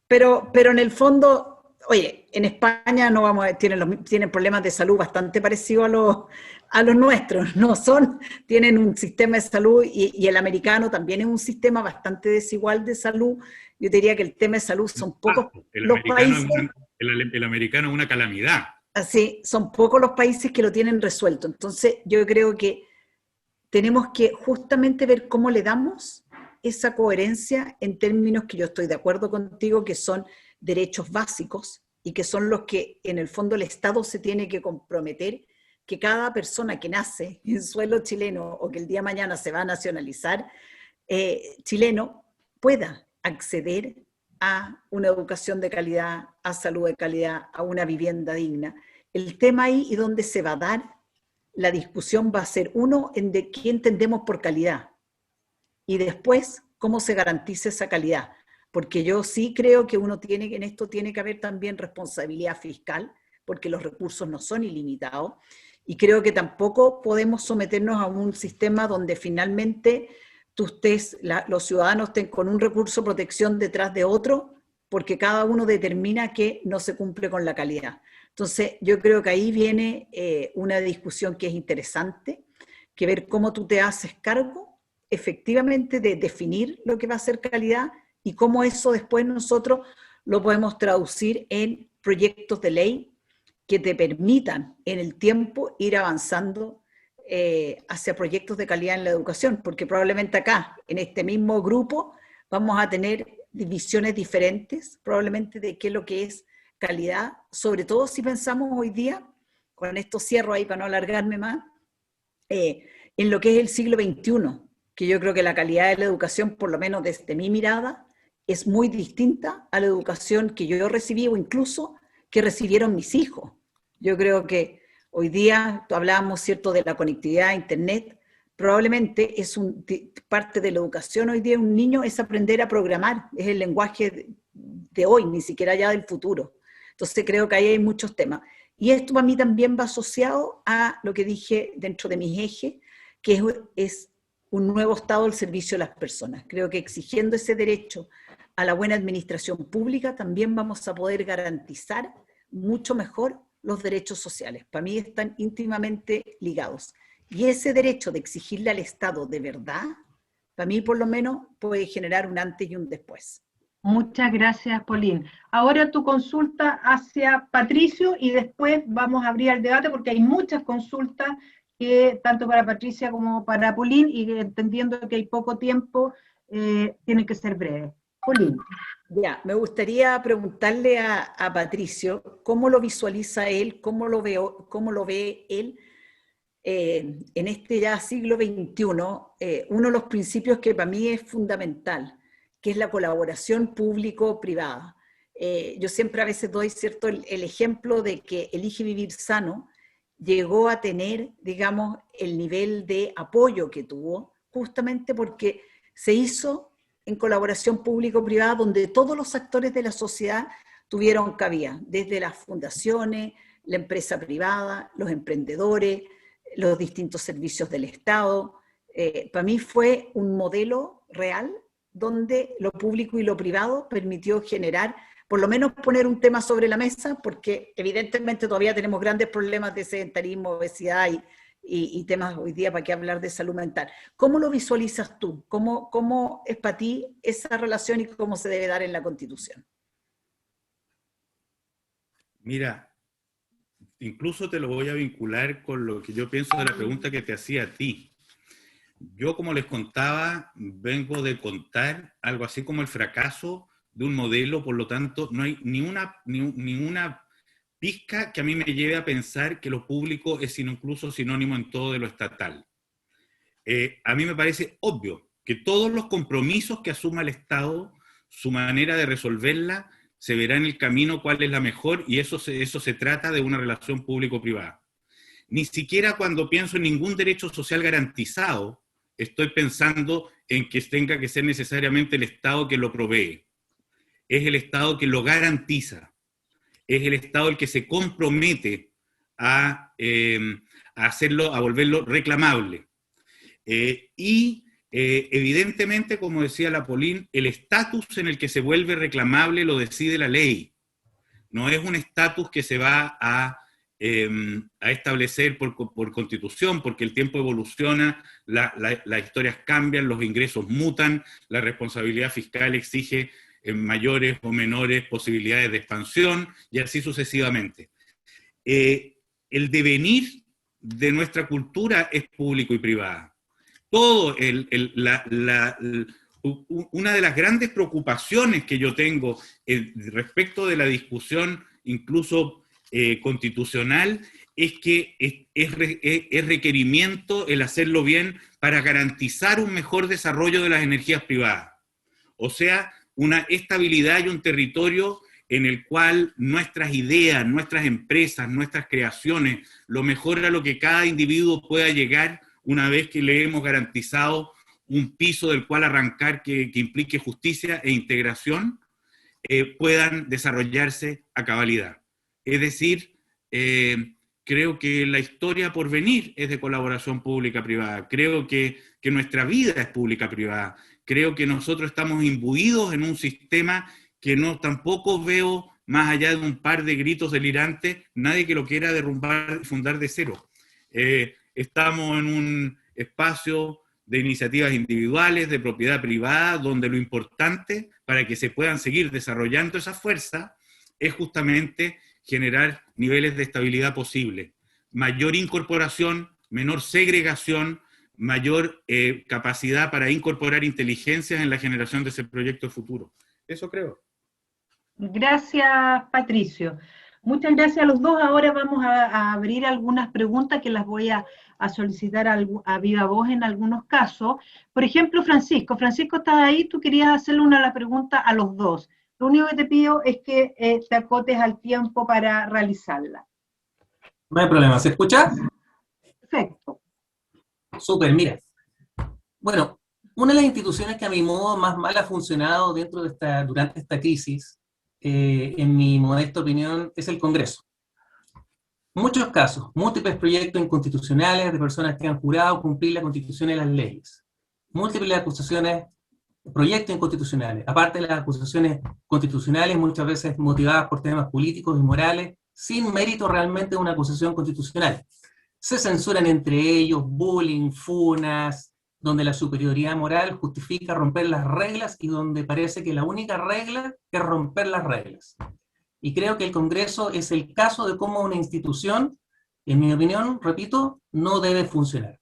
Pero en el fondo, oye, en España tienen problemas de salud bastante parecidos a los nuestros, tienen un sistema de salud y el americano también es un sistema bastante desigual de salud. Yo diría que el tema de salud son pocos los países. El americano es una calamidad. Así, son pocos los países que lo tienen resuelto. Entonces, yo creo que tenemos que justamente ver cómo le damos esa coherencia en términos que yo estoy de acuerdo contigo, que son derechos básicos y que son los que en el fondo el Estado se tiene que comprometer, que cada persona que nace en suelo chileno o que el día de mañana se va a nacionalizar chileno pueda acceder a una educación de calidad, a salud de calidad, a una vivienda digna. El tema ahí y donde se va a dar la discusión va a ser, uno, en de qué entendemos por calidad, y después, cómo se garantiza esa calidad. Porque yo sí creo que en esto tiene que haber también responsabilidad fiscal, porque los recursos no son ilimitados, y creo que tampoco podemos someternos a un sistema donde finalmente los ciudadanos estén con un recurso de protección detrás de otro, porque cada uno determina que no se cumple con la calidad. Entonces, yo creo que ahí viene una discusión que es interesante, que ver cómo tú te haces cargo efectivamente de definir lo que va a ser calidad y cómo eso después nosotros lo podemos traducir en proyectos de ley que te permitan en el tiempo ir avanzando hacia proyectos de calidad en la educación, porque probablemente acá, en este mismo grupo, vamos a tener divisiones diferentes, probablemente de qué es lo que es calidad, sobre todo si pensamos hoy día, con esto cierro ahí para no alargarme más, en lo que es el siglo XXI, que yo creo que la calidad de la educación, por lo menos desde mi mirada, es muy distinta a la educación que yo recibí o incluso que recibieron mis hijos. Yo creo que hoy día, hablábamos, ¿cierto?, de la conectividad, internet, probablemente es parte de la educación hoy día un niño es aprender a programar, es el lenguaje de hoy, ni siquiera ya del futuro. Entonces creo que ahí hay muchos temas. Y esto para mí también va asociado a lo que dije dentro de mis ejes, que es un nuevo estado al servicio de las personas. Creo que exigiendo ese derecho a la buena administración pública también vamos a poder garantizar mucho mejor los derechos sociales. Para mí están íntimamente ligados. Y ese derecho de exigirle al Estado de verdad, para mí por lo menos puede generar un antes y un después. Muchas gracias, Pauline. Ahora tu consulta hacia Patricio y después vamos a abrir el debate porque hay muchas consultas, tanto para Patricia como para Pauline, y entendiendo que hay poco tiempo, tiene que ser breve. Pauline. Ya, me gustaría preguntarle a Patricio cómo lo visualiza él, cómo lo ve él en este ya siglo XXI, uno de los principios que para mí es fundamental, que es la colaboración público-privada. Yo siempre a veces doy, ¿cierto?, el ejemplo de que Elige Vivir Sano llegó a tener, digamos, el nivel de apoyo que tuvo, justamente porque se hizo en colaboración público-privada, donde todos los actores de la sociedad tuvieron cabida, desde las fundaciones, la empresa privada, los emprendedores, los distintos servicios del Estado. Para mí fue un modelo real donde lo público y lo privado permitió generar, por lo menos poner un tema sobre la mesa, porque evidentemente todavía tenemos grandes problemas de sedentarismo, obesidad y temas hoy día para qué hablar de salud mental. ¿Cómo lo visualizas tú? ¿Cómo es para ti esa relación y cómo se debe dar en la Constitución? Mira, incluso te lo voy a vincular con lo que yo pienso de la pregunta que te hacía a ti. Yo, como les contaba, vengo de contar algo así como el fracaso de un modelo, por lo tanto, no hay ni una pizca que a mí me lleve a pensar que lo público es incluso sinónimo en todo de lo estatal. A mí me parece obvio que todos los compromisos que asuma el Estado, su manera de resolverla, se verá en el camino cuál es la mejor, y eso se trata de una relación público-privada. Ni siquiera cuando pienso en ningún derecho social garantizado, estoy pensando en que tenga que ser necesariamente el Estado que lo provee. Es el Estado que lo garantiza. Es el Estado el que se compromete a hacerlo, a volverlo reclamable. Evidentemente, como decía la Pauline, el estatus en el que se vuelve reclamable lo decide la ley. No es un estatus que se va a establecer por constitución, porque el tiempo evoluciona, las historias cambian, los ingresos mutan, la responsabilidad fiscal exige mayores o menores posibilidades de expansión, y así sucesivamente. El devenir de nuestra cultura es público y privada. Una de las grandes preocupaciones que yo tengo respecto de la discusión incluso constitucional es que es requerimiento el hacerlo bien para garantizar un mejor desarrollo de las energías privadas. O sea, una estabilidad y un territorio en el cual nuestras ideas, nuestras empresas, nuestras creaciones, lo mejor a lo que cada individuo pueda llegar una vez que le hemos garantizado un piso del cual arrancar que implique justicia e integración, puedan desarrollarse a cabalidad. Es decir, creo que la historia por venir es de colaboración pública-privada. Creo que nuestra vida es pública-privada. Creo que nosotros estamos imbuidos en un sistema que no tampoco veo, más allá de un par de gritos delirantes, nadie que lo quiera derrumbar y fundar de cero. Estamos en un espacio de iniciativas individuales, de propiedad privada, donde lo importante para que se puedan seguir desarrollando esa fuerza es justamente generar niveles de estabilidad posible. Mayor incorporación, menor segregación, mayor capacidad para incorporar inteligencias en la generación de ese proyecto futuro. Eso creo. Gracias, Patricio. Muchas gracias a los dos. Ahora vamos a abrir algunas preguntas que las voy a solicitar a viva voz en algunos casos. Por ejemplo, Francisco. Francisco, ¿estás ahí? Tú querías hacerle la pregunta a los dos. Lo único que te pido es que te acotes al tiempo para realizarla. No hay problema. ¿Se escucha? Perfecto. Súper, mira. Bueno, una de las instituciones que a mi modo más mal ha funcionado durante esta crisis, en mi modesta opinión, es el Congreso. Muchos casos, múltiples proyectos inconstitucionales de personas que han jurado cumplir la Constitución y las leyes. Múltiples acusaciones, proyectos inconstitucionales. Aparte de las acusaciones constitucionales, muchas veces motivadas por temas políticos y morales, sin mérito realmente de una acusación constitucional. Se censuran entre ellos bullying, funas, donde la superioridad moral justifica romper las reglas y donde parece que la única regla es romper las reglas. Y creo que el Congreso es el caso de cómo una institución, en mi opinión, repito, no debe funcionar.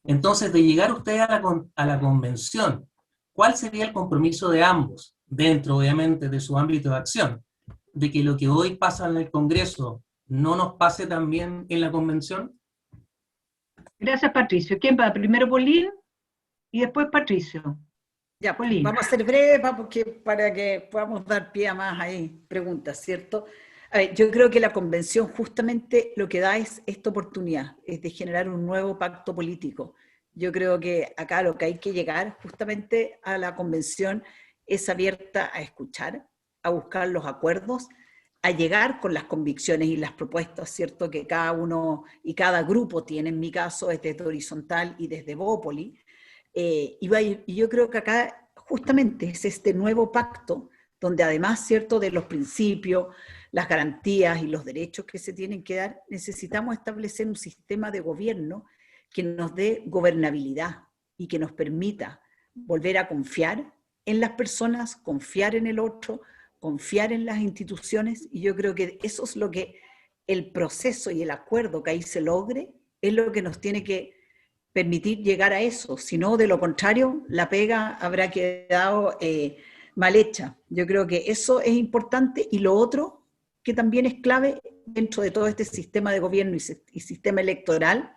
Entonces, de llegar usted a la convención, ¿cuál sería el compromiso de ambos, dentro obviamente de su ámbito de acción, de que lo que hoy pasa en el Congreso no nos pase también en la convención? Gracias, Patricio. ¿Quién va? Primero Polín y después Patricio. Ya, Polín. vamos a ser breves para que podamos dar pie a más preguntas, ¿cierto? A ver, yo creo que la convención justamente lo que da es esta oportunidad, es de generar un nuevo pacto político. Yo creo que acá lo que hay que llegar justamente a la convención es abierta a escuchar, a buscar los acuerdos, a llegar con las convicciones y las propuestas, ¿cierto? Que cada uno y cada grupo tiene, en mi caso, desde Horizontal y desde Bópoli. Y yo creo que acá justamente es este nuevo pacto, donde además, ¿cierto?, de los principios, las garantías y los derechos que se tienen que dar, necesitamos establecer un sistema de gobierno que nos dé gobernabilidad y que nos permita volver a confiar en las personas, confiar en el otro, confiar en las instituciones, y yo creo que eso es lo que el proceso y el acuerdo que ahí se logre, es lo que nos tiene que permitir llegar a eso. Si no, de lo contrario, la pega habrá quedado mal hecha. Yo creo que eso es importante, y lo otro que también es clave dentro de todo este sistema de gobierno y sistema electoral,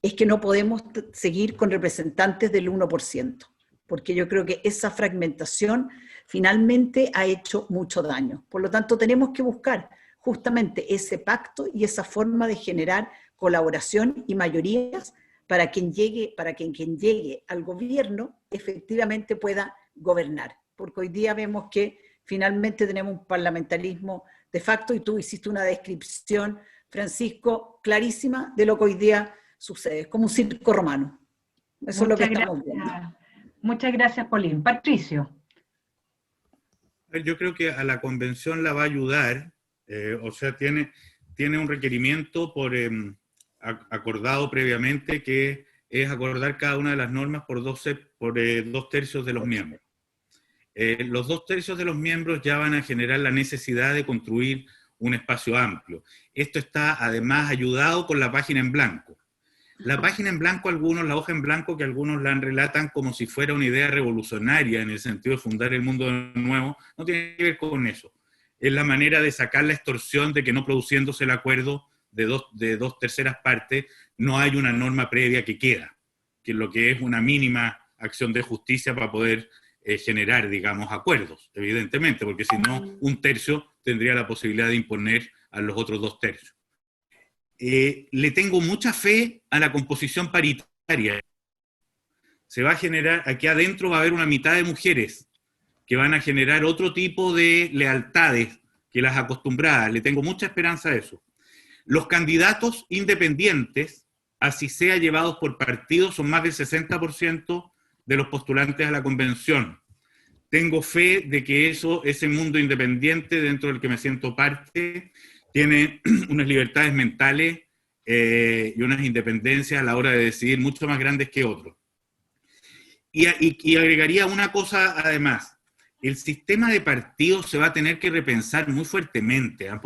es que no podemos seguir con representantes del 1%, porque yo creo que esa fragmentación finalmente ha hecho mucho daño. Por lo tanto, tenemos que buscar justamente ese pacto y esa forma de generar colaboración y mayorías para que quien llegue al gobierno efectivamente pueda gobernar. Porque hoy día vemos que finalmente tenemos un parlamentarismo de facto, y tú hiciste una descripción, Francisco, clarísima de lo que hoy día sucede. Es como un circo romano. Eso es lo que estamos viendo. Muchas gracias, Polín. Patricio. Yo creo que a la convención la va a ayudar, o sea, tiene un requerimiento acordado previamente, que es acordar cada una de las normas por 2 tercios de los miembros. Los 2 tercios de los miembros ya van a generar la necesidad de construir un espacio amplio. Esto está además ayudado con la página en blanco. La página en blanco, la hoja en blanco, que algunos la relatan como si fuera una idea revolucionaria en el sentido de fundar el mundo de nuevo, no tiene que ver con eso. Es la manera de sacar la extorsión de que, no produciéndose el acuerdo de dos terceras partes, no hay una norma previa que queda, que es lo que es una mínima acción de justicia para poder generar, digamos, acuerdos, evidentemente, porque si no, 1 tercio tendría la posibilidad de imponer a los otros 2 tercios. Le tengo mucha fe a la composición paritaria. Se va a generar, aquí adentro va a haber una mitad de mujeres que van a generar otro tipo de lealtades que las acostumbradas. Le tengo mucha esperanza a eso. Los candidatos independientes, así sea llevados por partidos, son más del 60% de los postulantes a la convención. Tengo fe de que ese mundo independiente, dentro del que me siento parte, tiene unas libertades mentales y unas independencias a la hora de decidir mucho más grandes que otros. Y agregaría una cosa además: el sistema de partidos se va a tener que repensar muy fuertemente, ¿eh?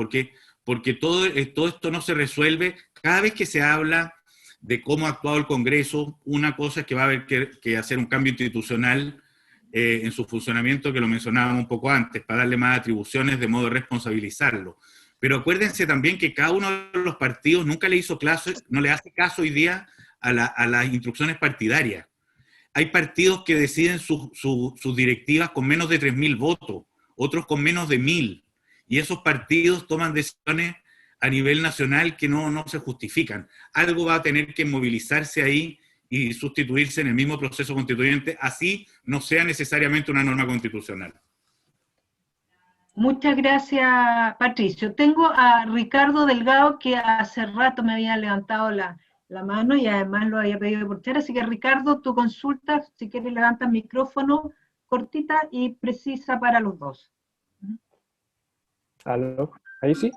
porque todo esto no se resuelve. Cada vez que se habla de cómo ha actuado el Congreso. Una cosa es que va a haber que hacer un cambio institucional en su funcionamiento, que lo mencionábamos un poco antes, para darle más atribuciones de modo de responsabilizarlo. Pero acuérdense también que cada uno de los partidos nunca le hizo caso, no le hace caso hoy día a las instrucciones partidarias. Hay partidos que deciden sus directivas con menos de 3.000 votos, otros con menos de 1.000, y esos partidos toman decisiones a nivel nacional que no se justifican. Algo va a tener que movilizarse ahí y sustituirse en el mismo proceso constituyente, así no sea necesariamente una norma constitucional. Muchas gracias, Patricio. Tengo a Ricardo Delgado, que hace rato me había levantado la mano y además lo había pedido por chat. Así que, Ricardo, tu consulta, si quieres, levanta el micrófono, cortita y precisa para los dos. ¿Aló? ¿Ahí sí?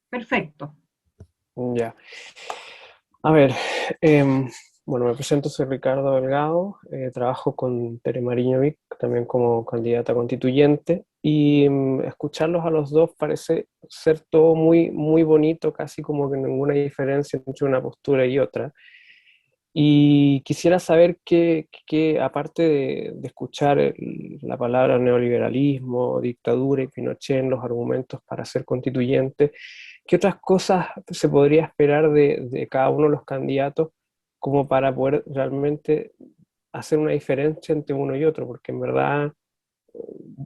Perfecto. Ya. A ver, bueno, me presento, soy Ricardo Delgado, trabajo con Tere Mariñovic, también como candidata constituyente, y escucharlos a los dos parece ser todo muy, muy bonito, casi como que ninguna diferencia entre una postura y otra. Y quisiera saber que aparte de escuchar la palabra neoliberalismo, dictadura y Pinochet en los argumentos para ser constituyente, ¿qué otras cosas se podría esperar de cada uno de los candidatos como para poder realmente hacer una diferencia entre uno y otro? Porque en verdad,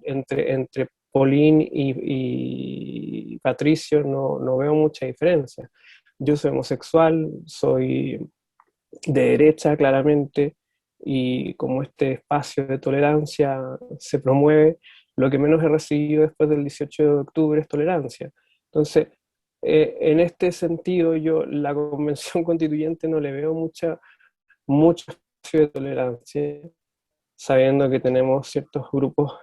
entre Paulín y Patricio no veo mucha diferencia. Yo soy homosexual, soy de derecha claramente, y como este espacio de tolerancia se promueve, lo que menos he recibido después del 18 de octubre es tolerancia. Entonces, en este sentido, yo la convención constituyente no le veo mucho espacio de tolerancia, sabiendo que tenemos ciertos grupos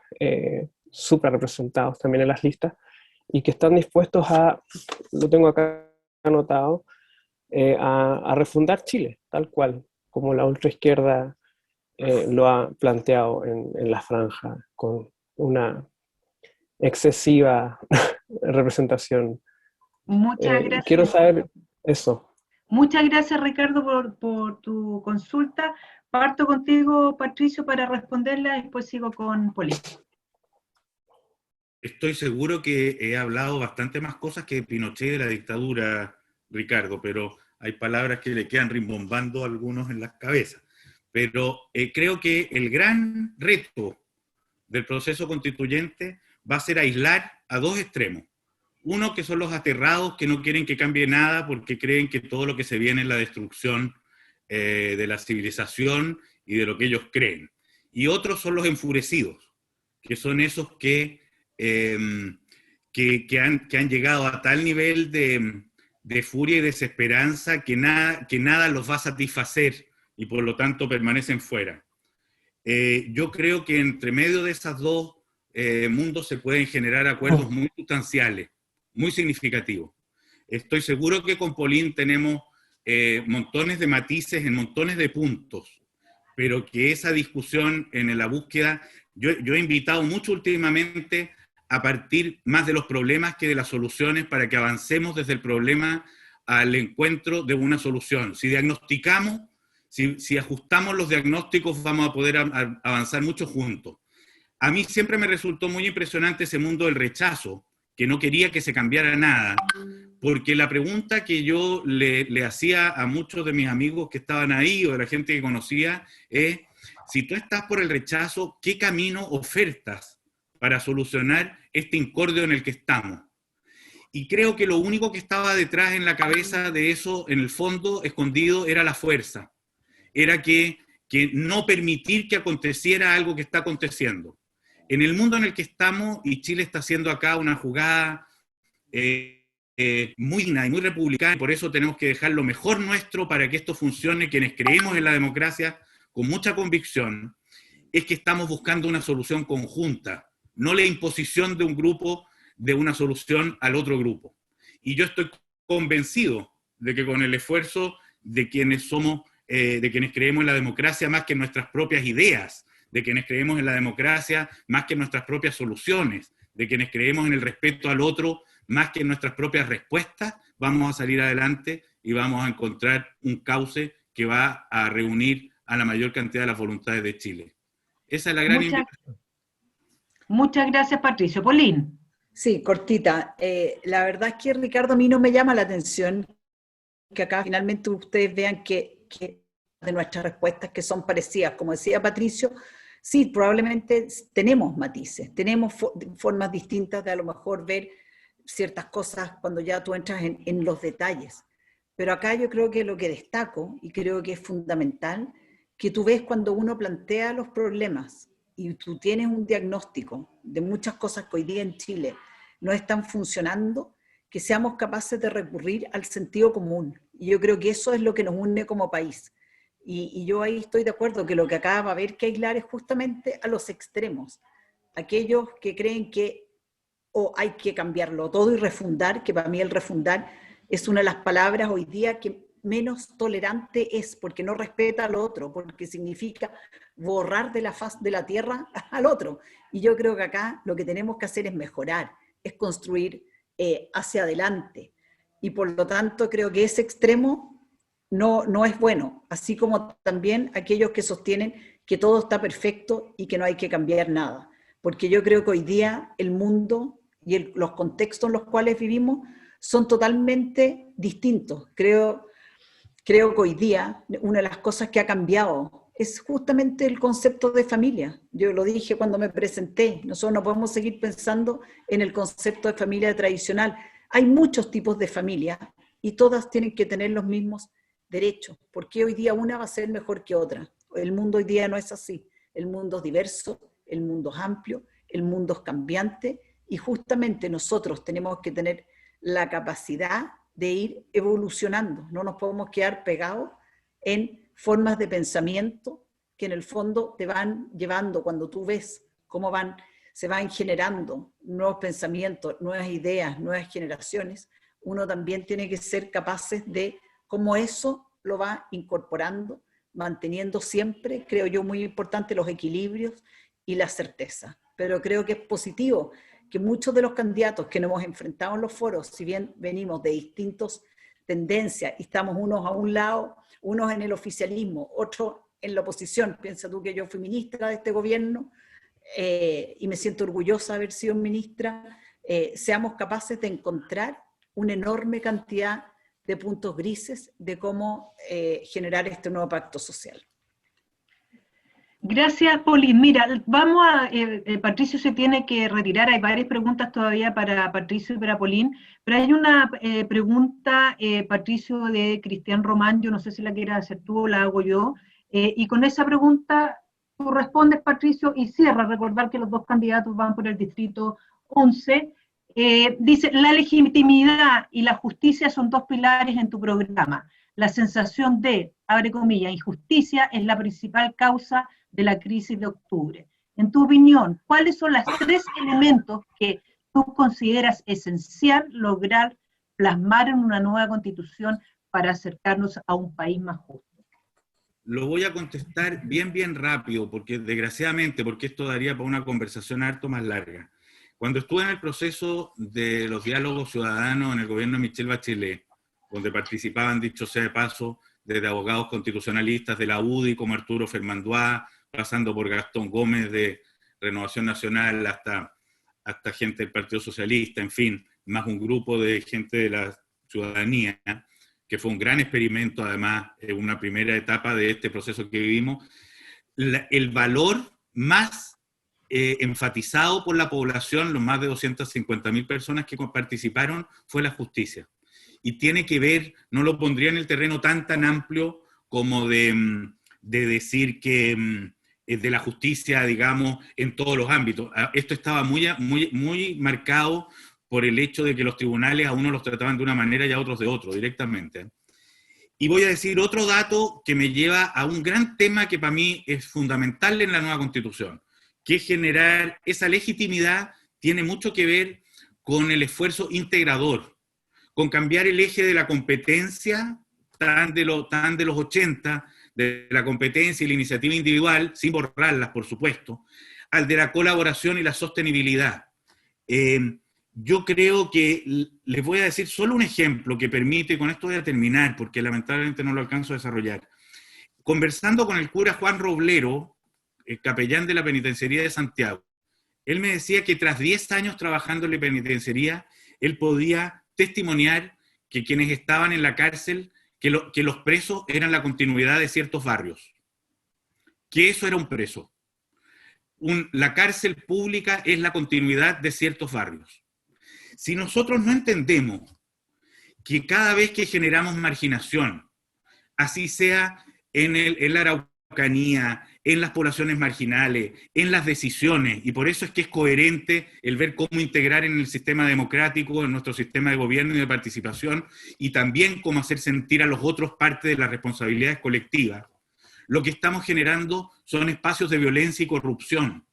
súper representados también en las listas, y que están dispuestos a, lo tengo acá anotado, a refundar Chile, tal cual, como la ultraizquierda lo ha planteado en la franja, con una excesiva representación. Muchas gracias. Quiero saber eso. Muchas gracias, Ricardo, por tu consulta. Parto contigo, Patricio, para responderla y después sigo con Poli. Estoy seguro que he hablado bastante más cosas que de Pinochet y de la dictadura, Ricardo, pero hay palabras que le quedan rimbombando a algunos en las cabezas. Pero creo que el gran reto del proceso constituyente va a ser aislar a dos extremos. Uno, que son los aterrados, que no quieren que cambie nada porque creen que todo lo que se viene es la destrucción de la civilización y de lo que ellos creen. Y otros son los enfurecidos, que son esos que han llegado a tal nivel de furia y desesperanza que nada los va a satisfacer y por lo tanto permanecen fuera. Yo creo que entre medio de esos dos mundos se pueden generar acuerdos muy sustanciales, muy significativos. Estoy seguro que con Paulín tenemos montones de matices en montones de puntos, pero que esa discusión en la búsqueda, yo he invitado mucho últimamente a partir más de los problemas que de las soluciones, para que avancemos desde el problema al encuentro de una solución. Si diagnosticamos, si ajustamos los diagnósticos, vamos a poder avanzar mucho juntos. A mí siempre me resultó muy impresionante ese mundo del rechazo, que no quería que se cambiara nada, porque la pregunta que yo le hacía a muchos de mis amigos que estaban ahí, o de la gente que conocía, es: si tú estás por el rechazo, ¿qué camino ofertas para solucionar este incordio en el que estamos? Y creo que lo único que estaba detrás en la cabeza de eso, en el fondo, escondido, era la fuerza. Era que no permitir que aconteciera algo que está aconteciendo. En el mundo en el que estamos, y Chile está haciendo acá una jugada muy digna y muy republicana, y por eso tenemos que dejar lo mejor nuestro para que esto funcione, quienes creemos en la democracia con mucha convicción, es que estamos buscando una solución conjunta, no la imposición de un grupo de una solución al otro grupo. Y yo estoy convencido de que con el esfuerzo de quienes somos, de quienes creemos en la democracia más que en nuestras propias ideas, de quienes creemos en la democracia más que en nuestras propias soluciones, de quienes creemos en el respeto al otro más que en nuestras propias respuestas, vamos a salir adelante y vamos a encontrar un cauce que va a reunir a la mayor cantidad de las voluntades de Chile. Esa es la gran invitación. Muchas gracias, Patricio. Polín. Sí, cortita. La verdad es que, Ricardo, a mí no me llama la atención que acá finalmente ustedes vean que de nuestras respuestas que son parecidas. Como decía Patricio, sí, probablemente tenemos matices, tenemos formas distintas de a lo mejor ver ciertas cosas cuando ya tú entras en los detalles. Pero acá yo creo que lo que destaco, y creo que es fundamental, que tú ves cuando uno plantea los problemas y tú tienes un diagnóstico de muchas cosas que hoy día en Chile no están funcionando, que seamos capaces de recurrir al sentido común. Y yo creo que eso es lo que nos une como país. Y yo ahí estoy de acuerdo que lo que acá va a haber que aislar es justamente a los extremos. Aquellos que creen que hay que cambiarlo todo y refundar, que para mí el refundar es una de las palabras hoy día que menos tolerante es, porque no respeta al otro, porque significa borrar de la faz de la tierra al otro. Y yo creo que acá lo que tenemos que hacer es mejorar, es construir hacia adelante. Y por lo tanto creo que ese extremo no es bueno, así como también aquellos que sostienen que todo está perfecto y que no hay que cambiar nada. Porque yo creo que hoy día el mundo y los contextos en los cuales vivimos son totalmente distintos. Creo que hoy día una de las cosas que ha cambiado es justamente el concepto de familia. Yo lo dije cuando me presenté, nosotros no podemos seguir pensando en el concepto de familia tradicional. Hay muchos tipos de familia y todas tienen que tener los mismos derechos. ¿Por qué hoy día una va a ser mejor que otra? El mundo hoy día no es así. El mundo es diverso, el mundo es amplio, el mundo es cambiante y justamente nosotros tenemos que tener la capacidad de ir evolucionando. No nos podemos quedar pegados en formas de pensamiento que en el fondo te van llevando, cuando tú ves cómo se van generando nuevos pensamientos, nuevas ideas, nuevas generaciones, uno también tiene que ser capaces de cómo eso lo va incorporando, manteniendo siempre, creo yo, muy importante los equilibrios y la certeza. Pero creo que es positivo que muchos de los candidatos que nos hemos enfrentado en los foros, si bien venimos de distintas tendencias y estamos unos a un lado, unos en el oficialismo, otros en la oposición, piensa tú que yo fui ministra de este gobierno y me siento orgullosa de haber sido ministra, seamos capaces de encontrar una enorme cantidad de puntos grises de cómo generar este nuevo pacto social. Gracias, Polín. Mira, vamos a, Patricio se tiene que retirar, hay varias preguntas todavía para Patricio y para Polín, pero hay una pregunta, Patricio, de Cristian Román, yo no sé si la quieras hacer tú o la hago yo, y con esa pregunta tú respondes, Patricio, y cierra, recordar que los dos candidatos van por el distrito 11, dice, la legitimidad y la justicia son dos pilares en tu programa, la sensación de, abre comillas, injusticia es la principal causa de la crisis de octubre. En tu opinión, ¿cuáles son los tres elementos que tú consideras esencial lograr plasmar en una nueva constitución para acercarnos a un país más justo? Lo voy a contestar bien rápido, porque desgraciadamente, porque esto daría para una conversación harto más larga. Cuando estuve en el proceso de los diálogos ciudadanos en el gobierno de Michelle Bachelet, donde participaban, dicho sea de paso, desde abogados constitucionalistas de la UDI como Arturo Fermanduá, pasando por Gastón Gómez de Renovación Nacional, hasta gente del Partido Socialista, en fin, más un grupo de gente de la ciudadanía, que fue un gran experimento, además, en una primera etapa de este proceso que vivimos. El valor más enfatizado por la población, los más de 250.000 personas que participaron, fue la justicia. Y tiene que ver, no lo pondría en el terreno tan amplio como de decir que de la justicia, digamos, en todos los ámbitos. Esto estaba muy marcado por el hecho de que los tribunales a unos los trataban de una manera y a otros de otro, directamente. Y voy a decir otro dato que me lleva a un gran tema que para mí es fundamental en la nueva Constitución, que es generar esa legitimidad, tiene mucho que ver con el esfuerzo integrador, con cambiar el eje de la competencia, tan de los 80, de la competencia y la iniciativa individual, sin borrarlas, por supuesto, al de la colaboración y la sostenibilidad. yo creo que les voy a decir solo un ejemplo que permite, con esto voy a terminar, porque lamentablemente no lo alcanzo a desarrollar. Conversando con el cura Juan Roblero, el capellán de la penitenciaría de Santiago, él me decía que tras 10 años trabajando en la penitenciaría, él podía testimoniar que quienes estaban en la cárcel, que los presos eran la continuidad de ciertos barrios. Que eso era un preso. La cárcel pública es la continuidad de ciertos barrios. Si nosotros no entendemos que cada vez que generamos marginación, así sea en la Araucanía, en las poblaciones marginales, en las decisiones, y por eso es que es coherente el ver cómo integrar en el sistema democrático, en nuestro sistema de gobierno y de participación, y también cómo hacer sentir a los otros parte de las responsabilidades colectivas. Lo que estamos generando son espacios de violencia y corrupción.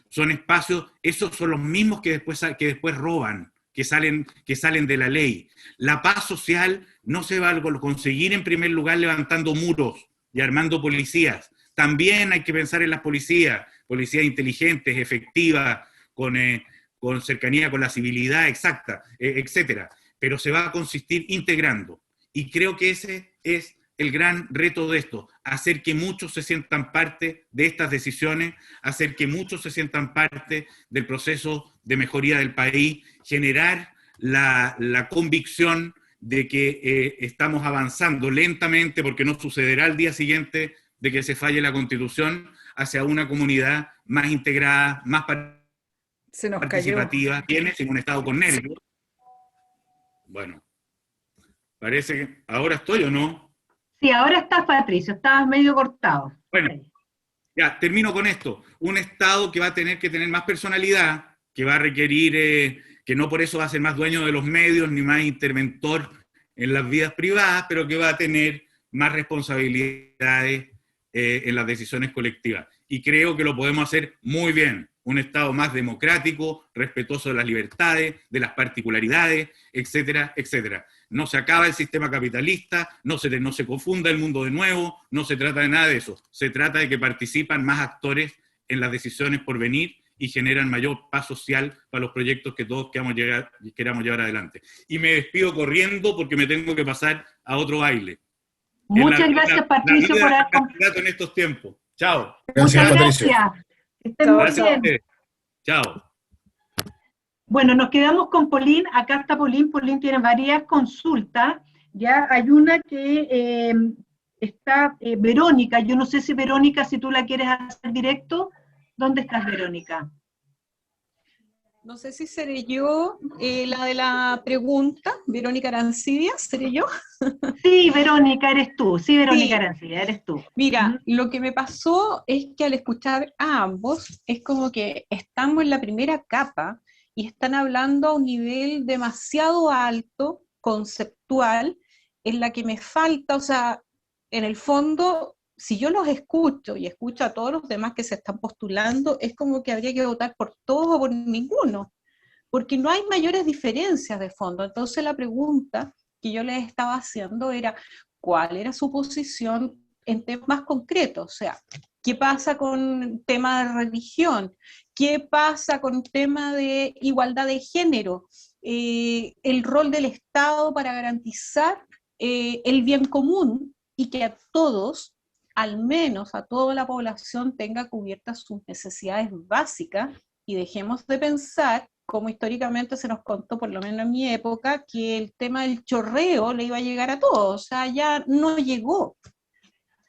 Son espacios, esos son los mismos que después roban, que salen de la ley. La paz social no se va a conseguir en primer lugar levantando muros y armando policías. También hay que pensar en las policías inteligentes, efectivas, con cercanía con la civilidad exacta, etc. Pero se va a consistir integrando. Y creo que ese es el gran reto de esto, hacer que muchos se sientan parte de estas decisiones, hacer que muchos se sientan parte del proceso de mejoría del país, generar la convicción de que estamos avanzando lentamente, porque no sucederá al día siguiente de que se falle la Constitución, hacia una comunidad más integrada, más participativa, tienes en un Estado con nervios. Bueno, parece que ahora estoy o no. Sí, ahora estás, Patricio, estabas medio cortado. Bueno, ya, termino con esto. Un Estado que va a tener que tener más personalidad, que va a requerir, que no por eso va a ser más dueño de los medios, ni más interventor en las vidas privadas, pero que va a tener más responsabilidades en las decisiones colectivas. Y creo que lo podemos hacer muy bien. Un Estado más democrático, respetuoso de las libertades, de las particularidades, etcétera, etcétera. No se acaba el sistema capitalista, no se confunda el mundo de nuevo, no se trata de nada de eso. Se trata de que participan más actores en las decisiones por venir y generan mayor paz social para los proyectos que todos queramos llevar adelante. Y me despido corriendo porque me tengo que pasar a otro baile. Muchas gracias, Patricio, por acompañarnos en estos tiempos. Chao. Gracias, Patricio. Estén muy bien. Chao. Bueno, nos quedamos con Pauline. Acá está Pauline. Pauline tiene varias consultas. Ya hay una que está Verónica. Yo no sé si Verónica, si tú la quieres hacer directo. ¿Dónde estás, Verónica? No sé si seré yo la de la pregunta, Verónica Arancibia, ¿seré yo? Sí, Verónica, eres tú. Sí, Verónica Arancibia, eres tú. Mira, lo que me pasó es que al escuchar a ambos, es como que estamos en la primera capa y están hablando a un nivel demasiado alto, conceptual, en la que me falta, o sea, en el fondo, si yo los escucho y escucho a todos los demás que se están postulando, es como que habría que votar por todos o por ninguno, porque no hay mayores diferencias de fondo. Entonces la pregunta que yo les estaba haciendo era, ¿cuál era su posición en temas concretos? O sea, ¿qué pasa con el tema de religión? ¿Qué pasa con el tema de igualdad de género? El rol del Estado para garantizar el bien común y que a todos, al menos a toda la población, tenga cubiertas sus necesidades básicas, y dejemos de pensar, como históricamente se nos contó, por lo menos en mi época, que el tema del chorreo le iba a llegar a todos. O sea, ya no llegó.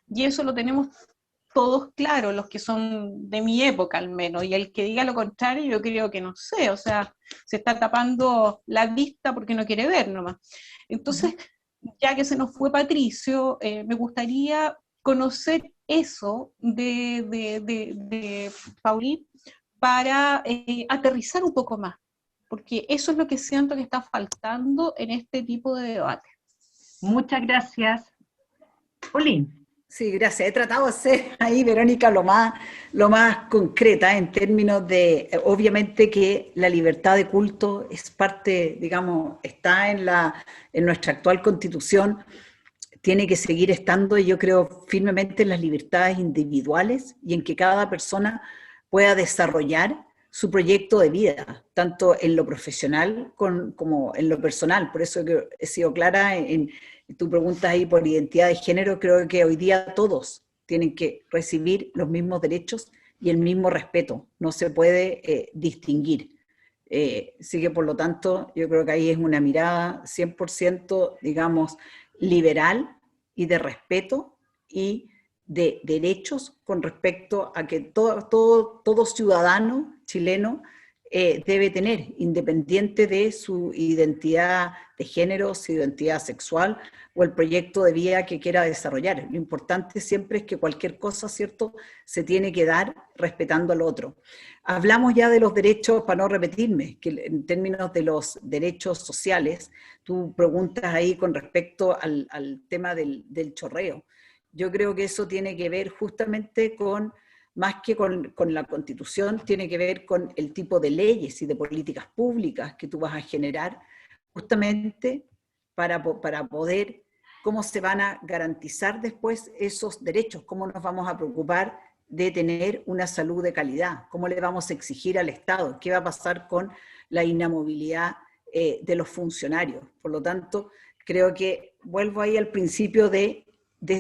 Y eso lo tenemos todos claros, los que son de mi época al menos, y el que diga lo contrario, yo creo que no sé, o sea, se está tapando la vista porque no quiere ver nomás. Entonces, ya que se nos fue Patricio, me gustaría conocer eso de Pauline para aterrizar un poco más, porque eso es lo que siento que está faltando en este tipo de debate. Muchas gracias. Pauline. Sí, gracias. He tratado de ser ahí, Verónica, lo más concreta en términos de, obviamente que la libertad de culto es parte, digamos, está en nuestra actual Constitución, tiene que seguir estando, y yo creo firmemente en las libertades individuales y en que cada persona pueda desarrollar su proyecto de vida, tanto en lo profesional como en lo personal. Por eso que he sido clara en tu pregunta ahí por identidad de género. Creo que hoy día todos tienen que recibir los mismos derechos y el mismo respeto. No se puede distinguir. Así que, por lo tanto, yo creo que ahí es una mirada 100%, digamos, liberal y de respeto y de derechos con respecto a que todo ciudadano chileno debe tener, independiente de su identidad de género, su identidad sexual o el proyecto de vida que quiera desarrollar. Lo importante siempre es que cualquier cosa, ¿cierto?, se tiene que dar respetando al otro. Hablamos ya de los derechos, para no repetirme, que en términos de los derechos sociales, tú preguntas ahí con respecto al tema del chorreo. Yo creo que eso tiene que ver justamente con, más que con la Constitución, tiene que ver con el tipo de leyes y de políticas públicas que tú vas a generar justamente para poder, cómo se van a garantizar después esos derechos, cómo nos vamos a preocupar de tener una salud de calidad, cómo le vamos a exigir al Estado, qué va a pasar con la inamovilidad de los funcionarios. Por lo tanto, creo que vuelvo ahí al principio de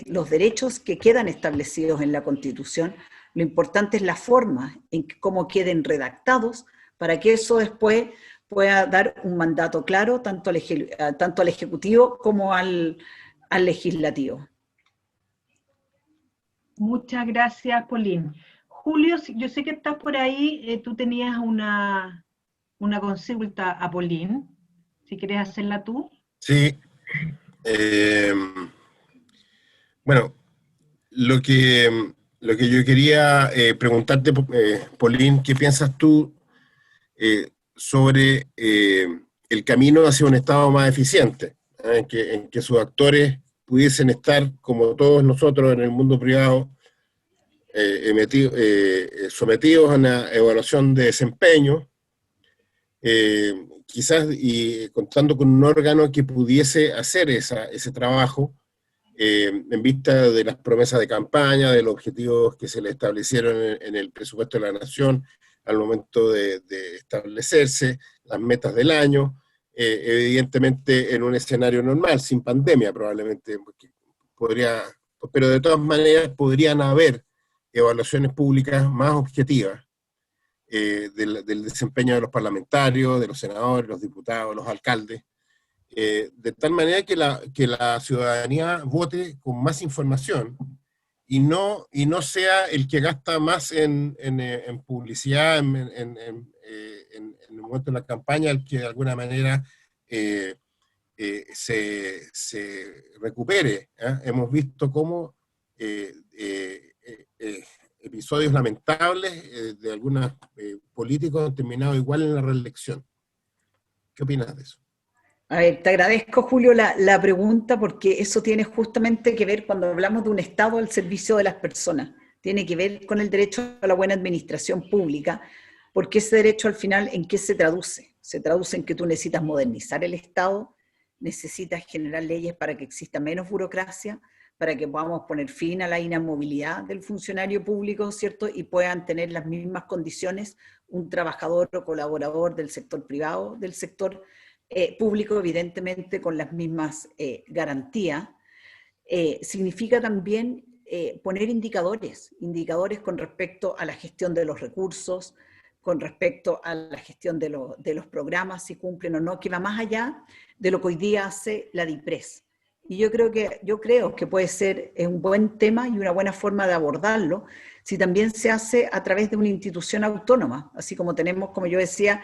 los derechos que quedan establecidos en la Constitución. Lo importante es la forma en cómo queden redactados para que eso después pueda dar un mandato claro tanto al Ejecutivo como al Legislativo. Muchas gracias, Pauline. Julio, yo sé que estás por ahí, tú tenías una consulta a Pauline, si quieres hacerla tú. Sí. Bueno, lo que yo quería preguntarte, Pauline, ¿qué piensas tú sobre el camino hacia un Estado más eficiente? En que sus actores pudiesen estar, como todos nosotros en el mundo privado, sometidos a una evaluación de desempeño, quizás y contando con un órgano que pudiese hacer ese trabajo, en vista de las promesas de campaña, de los objetivos que se le establecieron en el presupuesto de la Nación al momento de establecerse, las metas del año, evidentemente en un escenario normal, sin pandemia probablemente, pero de todas maneras podrían haber evaluaciones públicas más objetivas del desempeño de los parlamentarios, de los senadores, los diputados, los alcaldes, de tal manera que la ciudadanía vote con más información y no sea el que gasta más en publicidad, en el momento de la campaña, el que de alguna manera se recupere. Hemos visto cómo episodios lamentables de algunos políticos han terminado igual en la reelección. ¿Qué opinas de eso? A ver, te agradezco, Julio, la pregunta, porque eso tiene justamente que ver, cuando hablamos de un Estado al servicio de las personas, tiene que ver con el derecho a la buena administración pública, porque ese derecho al final, ¿en qué se traduce? Se traduce en que tú necesitas modernizar el Estado, necesitas generar leyes para que exista menos burocracia, para que podamos poner fin a la inamovilidad del funcionario público, ¿cierto? Y puedan tener las mismas condiciones un trabajador o colaborador del sector privado, del sector público, evidentemente con las mismas garantías. Significa también poner indicadores con respecto a la gestión de los recursos, con respecto a la gestión de los programas, si cumplen o no, que va más allá de lo que hoy día hace la DIPRES. Y yo creo que puede ser un buen tema y una buena forma de abordarlo, si también se hace a través de una institución autónoma, así como tenemos, como yo decía,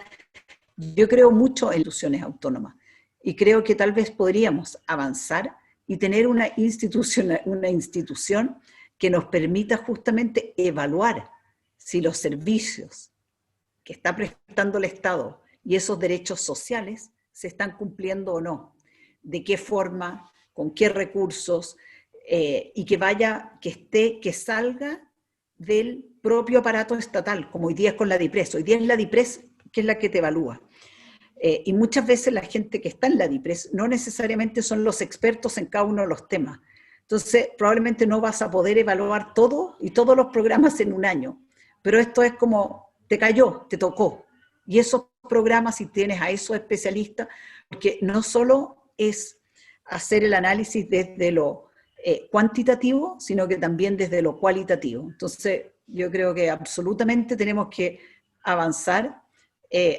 yo creo mucho en instituciones autónomas, y creo que tal vez podríamos avanzar y tener una institución que nos permita justamente evaluar si los servicios que está prestando el Estado y esos derechos sociales se están cumpliendo o no, de qué forma, con qué recursos, y que salga del propio aparato estatal, como hoy día es con la DIPRES. Hoy día es la DIPRES que es la que te evalúa. Y muchas veces la gente que está en la DIPRES no necesariamente son los expertos en cada uno de los temas. Entonces, probablemente no vas a poder evaluar todo y todos los programas en un año, pero esto es como te cayó, te tocó. Y esos programas, si tienes a esos especialistas, porque no solo es hacer el análisis desde lo cuantitativo, sino que también desde lo cualitativo. Entonces, yo creo que absolutamente tenemos que avanzar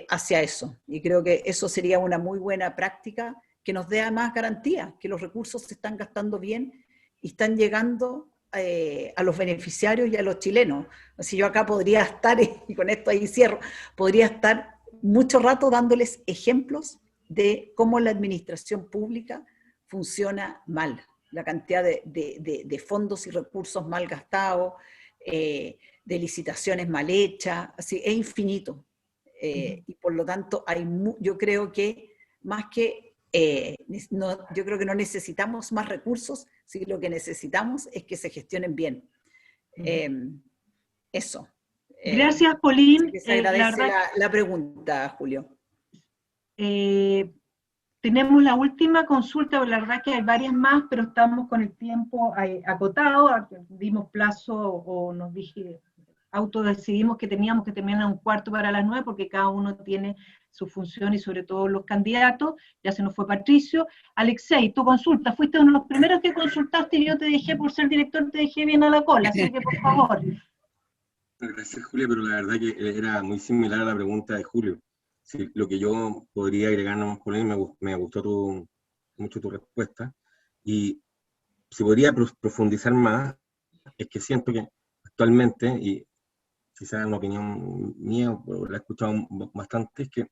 hacia eso. Y creo que eso sería una muy buena práctica que nos dé más garantía, que los recursos se están gastando bien y están llegando a los beneficiarios y a los chilenos. Así yo acá podría estar, y con esto ahí cierro, podría estar mucho rato dándoles ejemplos de cómo la administración pública funciona mal, la cantidad de fondos y recursos mal gastados, de licitaciones mal hechas, así, es infinito. Y por lo tanto, yo creo que más que, yo creo que no necesitamos más recursos, si lo que necesitamos es que se gestionen bien. Eso. Gracias, Pauline. Se agradece la pregunta, Julio. Tenemos la última consulta, la verdad que hay varias más, pero estamos con el tiempo acotado, dimos plazo o nos autodecidimos que teníamos que terminar un cuarto para las 9, porque cada uno tiene su función y sobre todo los candidatos. Ya se nos fue Patricio. Alexei, tu consulta, fuiste uno de los primeros que consultaste y yo te dejé, por ser director, te dejé bien a la cola, así que por favor. Gracias, Julia, pero la verdad que era muy similar a la pregunta de Julio. Sí, lo que yo podría agregar nomás, me gustó mucho tu respuesta, y si podría profundizar más, es que siento que actualmente, y quizás es una opinión mía, pero la he escuchado bastante, es que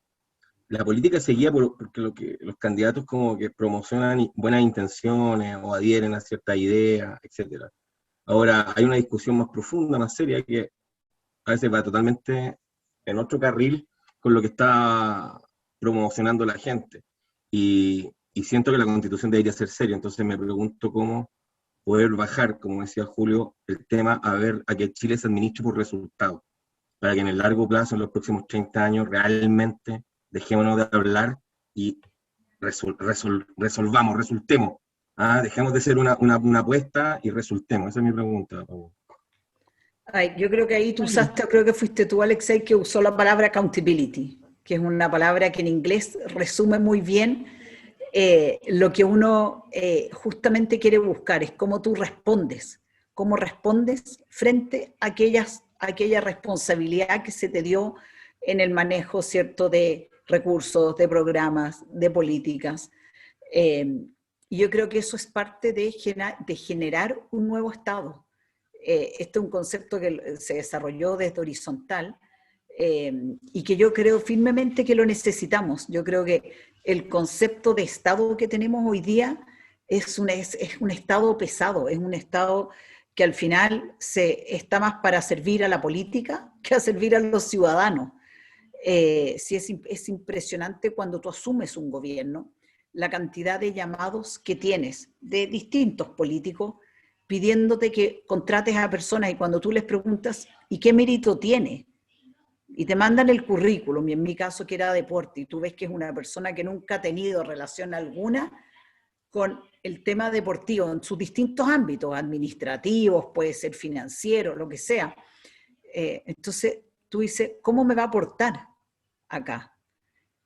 la política se guía porque los candidatos como que promocionan buenas intenciones o adhieren a ciertas ideas, etc. Ahora hay una discusión más profunda, más seria, que a veces va totalmente en otro carril con lo que está promocionando la gente. Y siento que la Constitución debería ser seria, entonces me pregunto cómo poder bajar, como decía Julio, el tema a que Chile se administre por resultados, para que en el largo plazo, en los próximos 30 años, realmente dejémonos de hablar y resultemos. Dejemos de ser una apuesta y resultemos. Esa es mi pregunta. Ay, yo creo que ahí tú usaste, creo que fuiste tú, Alexei, que usó la palabra accountability, que es una palabra que en inglés resume muy bien lo que uno justamente quiere buscar, es cómo tú respondes, cómo respondes frente a aquella responsabilidad que se te dio en el manejo, ¿cierto?, de recursos, de programas, de políticas. Y yo creo que eso es parte de generar un nuevo Estado. Este es un concepto que se desarrolló desde horizontal y que yo creo firmemente que lo necesitamos. Yo creo que el concepto de Estado que tenemos hoy día es un Estado pesado, es un Estado que al final está más para servir a la política que a servir a los ciudadanos. Sí, es impresionante cuando tú asumes un gobierno, la cantidad de llamados que tienes de distintos políticos pidiéndote que contrates a personas, y cuando tú les preguntas, ¿y qué mérito tiene? Y te mandan el currículum, y en mi caso que era deporte, y tú ves que es una persona que nunca ha tenido relación alguna con el tema deportivo, en sus distintos ámbitos, administrativos, puede ser financiero, lo que sea. Entonces tú dices, ¿cómo me va a aportar acá?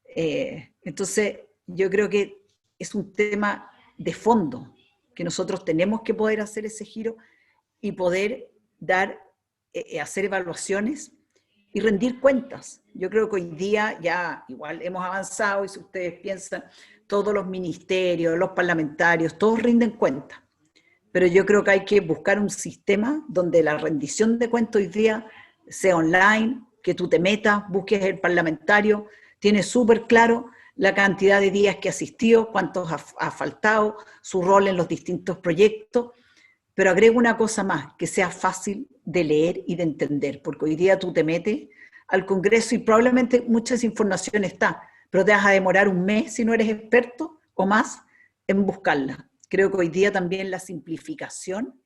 Entonces yo creo que es un tema de fondo, que nosotros tenemos que poder hacer ese giro y poder hacer evaluaciones y rendir cuentas. Yo creo que hoy día ya igual hemos avanzado, y si ustedes piensan, todos los ministerios, los parlamentarios, todos rinden cuentas. Pero yo creo que hay que buscar un sistema donde la rendición de cuentas hoy día sea online, que tú te metas, busques el parlamentario, tienes súper claro la cantidad de días que asistió, cuántos ha faltado, su rol en los distintos proyectos, pero agrego una cosa más, que sea fácil de leer y de entender, porque hoy día tú te metes al Congreso y probablemente mucha información está, pero te vas a demorar un mes si no eres experto o más en buscarla. Creo que hoy día también la simplificación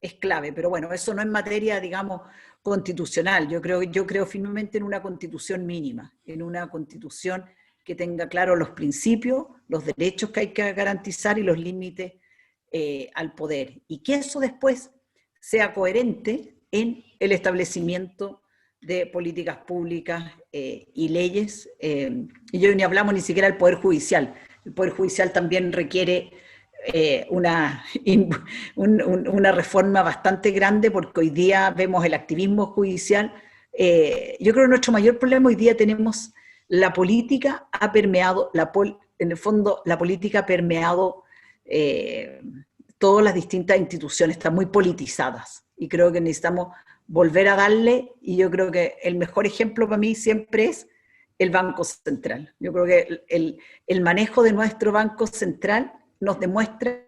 es clave, pero bueno, eso no es materia, digamos, constitucional. Yo creo firmemente en una constitución mínima, en una constitución que tenga claro los principios, los derechos que hay que garantizar y los límites al poder. Y que eso después sea coherente en el establecimiento de políticas públicas y leyes. Y yo ni hablamos ni siquiera del Poder Judicial. El Poder Judicial también requiere una reforma bastante grande, porque hoy día vemos el activismo judicial. Yo creo que nuestro mayor problema hoy día tenemos, la política ha permeado, en el fondo la política ha permeado todas las distintas instituciones, están muy politizadas, y creo que necesitamos volver a darle, y yo creo que el mejor ejemplo para mí siempre es el Banco Central. Yo creo que el manejo de nuestro Banco Central nos demuestra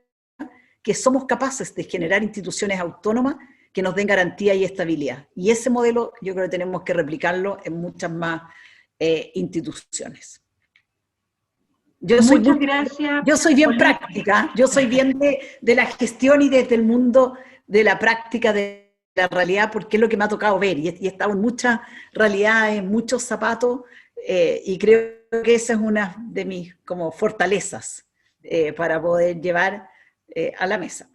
que somos capaces de generar instituciones autónomas que nos den garantía y estabilidad. Y ese modelo yo creo que tenemos que replicarlo en muchas más instituciones. Muchas gracias. Yo soy bien práctica, yo soy bien de la gestión y desde el mundo de la práctica de la realidad, porque es lo que me ha tocado ver, y he estado en muchas realidades, en muchos zapatos, y creo que esa es una de mis como fortalezas para poder llevar a la mesa.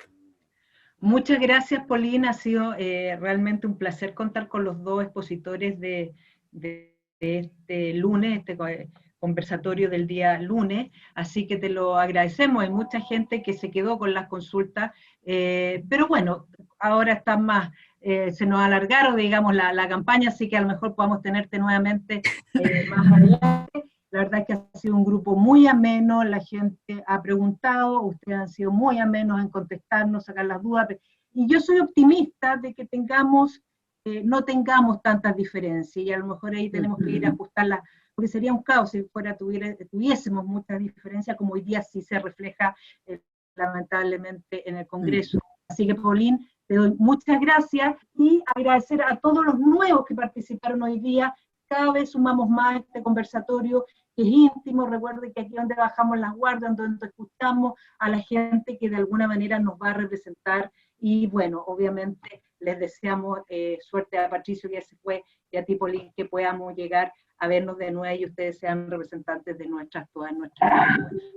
Muchas gracias, Pauline. Ha sido realmente un placer contar con los dos expositores de este lunes, este conversatorio del día lunes, así que te lo agradecemos. Hay mucha gente que se quedó con las consultas, pero bueno, ahora están más, se nos alargaron, digamos, la campaña, así que a lo mejor podamos tenerte nuevamente más adelante. La verdad es que ha sido un grupo muy ameno, la gente ha preguntado, ustedes han sido muy amenos en contestarnos, sacar las dudas, y yo soy optimista de que no tengamos tantas diferencias, y a lo mejor ahí tenemos que ir a ajustarlas, porque sería un caos si tuviésemos muchas diferencias, como hoy día sí se refleja lamentablemente en el Congreso. Así que, Pauline, te doy muchas gracias, y agradecer a todos los nuevos que participaron hoy día. Cada vez sumamos más este conversatorio, que es íntimo. Recuerden que aquí donde bajamos las guardias, donde escuchamos a la gente que de alguna manera nos va a representar, y bueno, obviamente les deseamos suerte a Patricio, que ya se fue, y a ti, Pauline, que podamos llegar a vernos de nuevo y ustedes sean representantes de todas nuestras.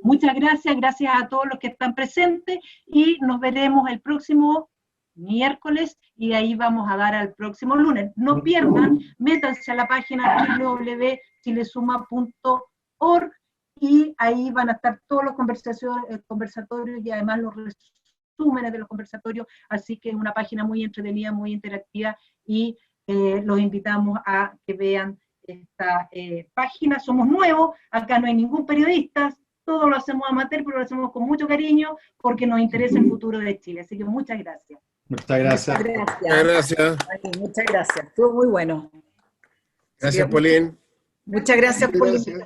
Muchas gracias, gracias a todos los que están presentes, y nos veremos el próximo miércoles, y ahí vamos a dar al próximo lunes. No pierdan, métanse a la página www.chilesuma.org, y ahí van a estar todos los conversatorios y además los resúmenes de los conversatorios, así que es una página muy entretenida, muy interactiva, y los invitamos a que vean esta página. Somos nuevos, acá no hay ningún periodista, todo lo hacemos amateur, pero lo hacemos con mucho cariño, porque nos interesa el futuro de Chile, así que muchas gracias. Muchas gracias. Muchas gracias. Muchas gracias. Estuvo muy bueno. Gracias, Pauline. Muchas gracias, Pauline.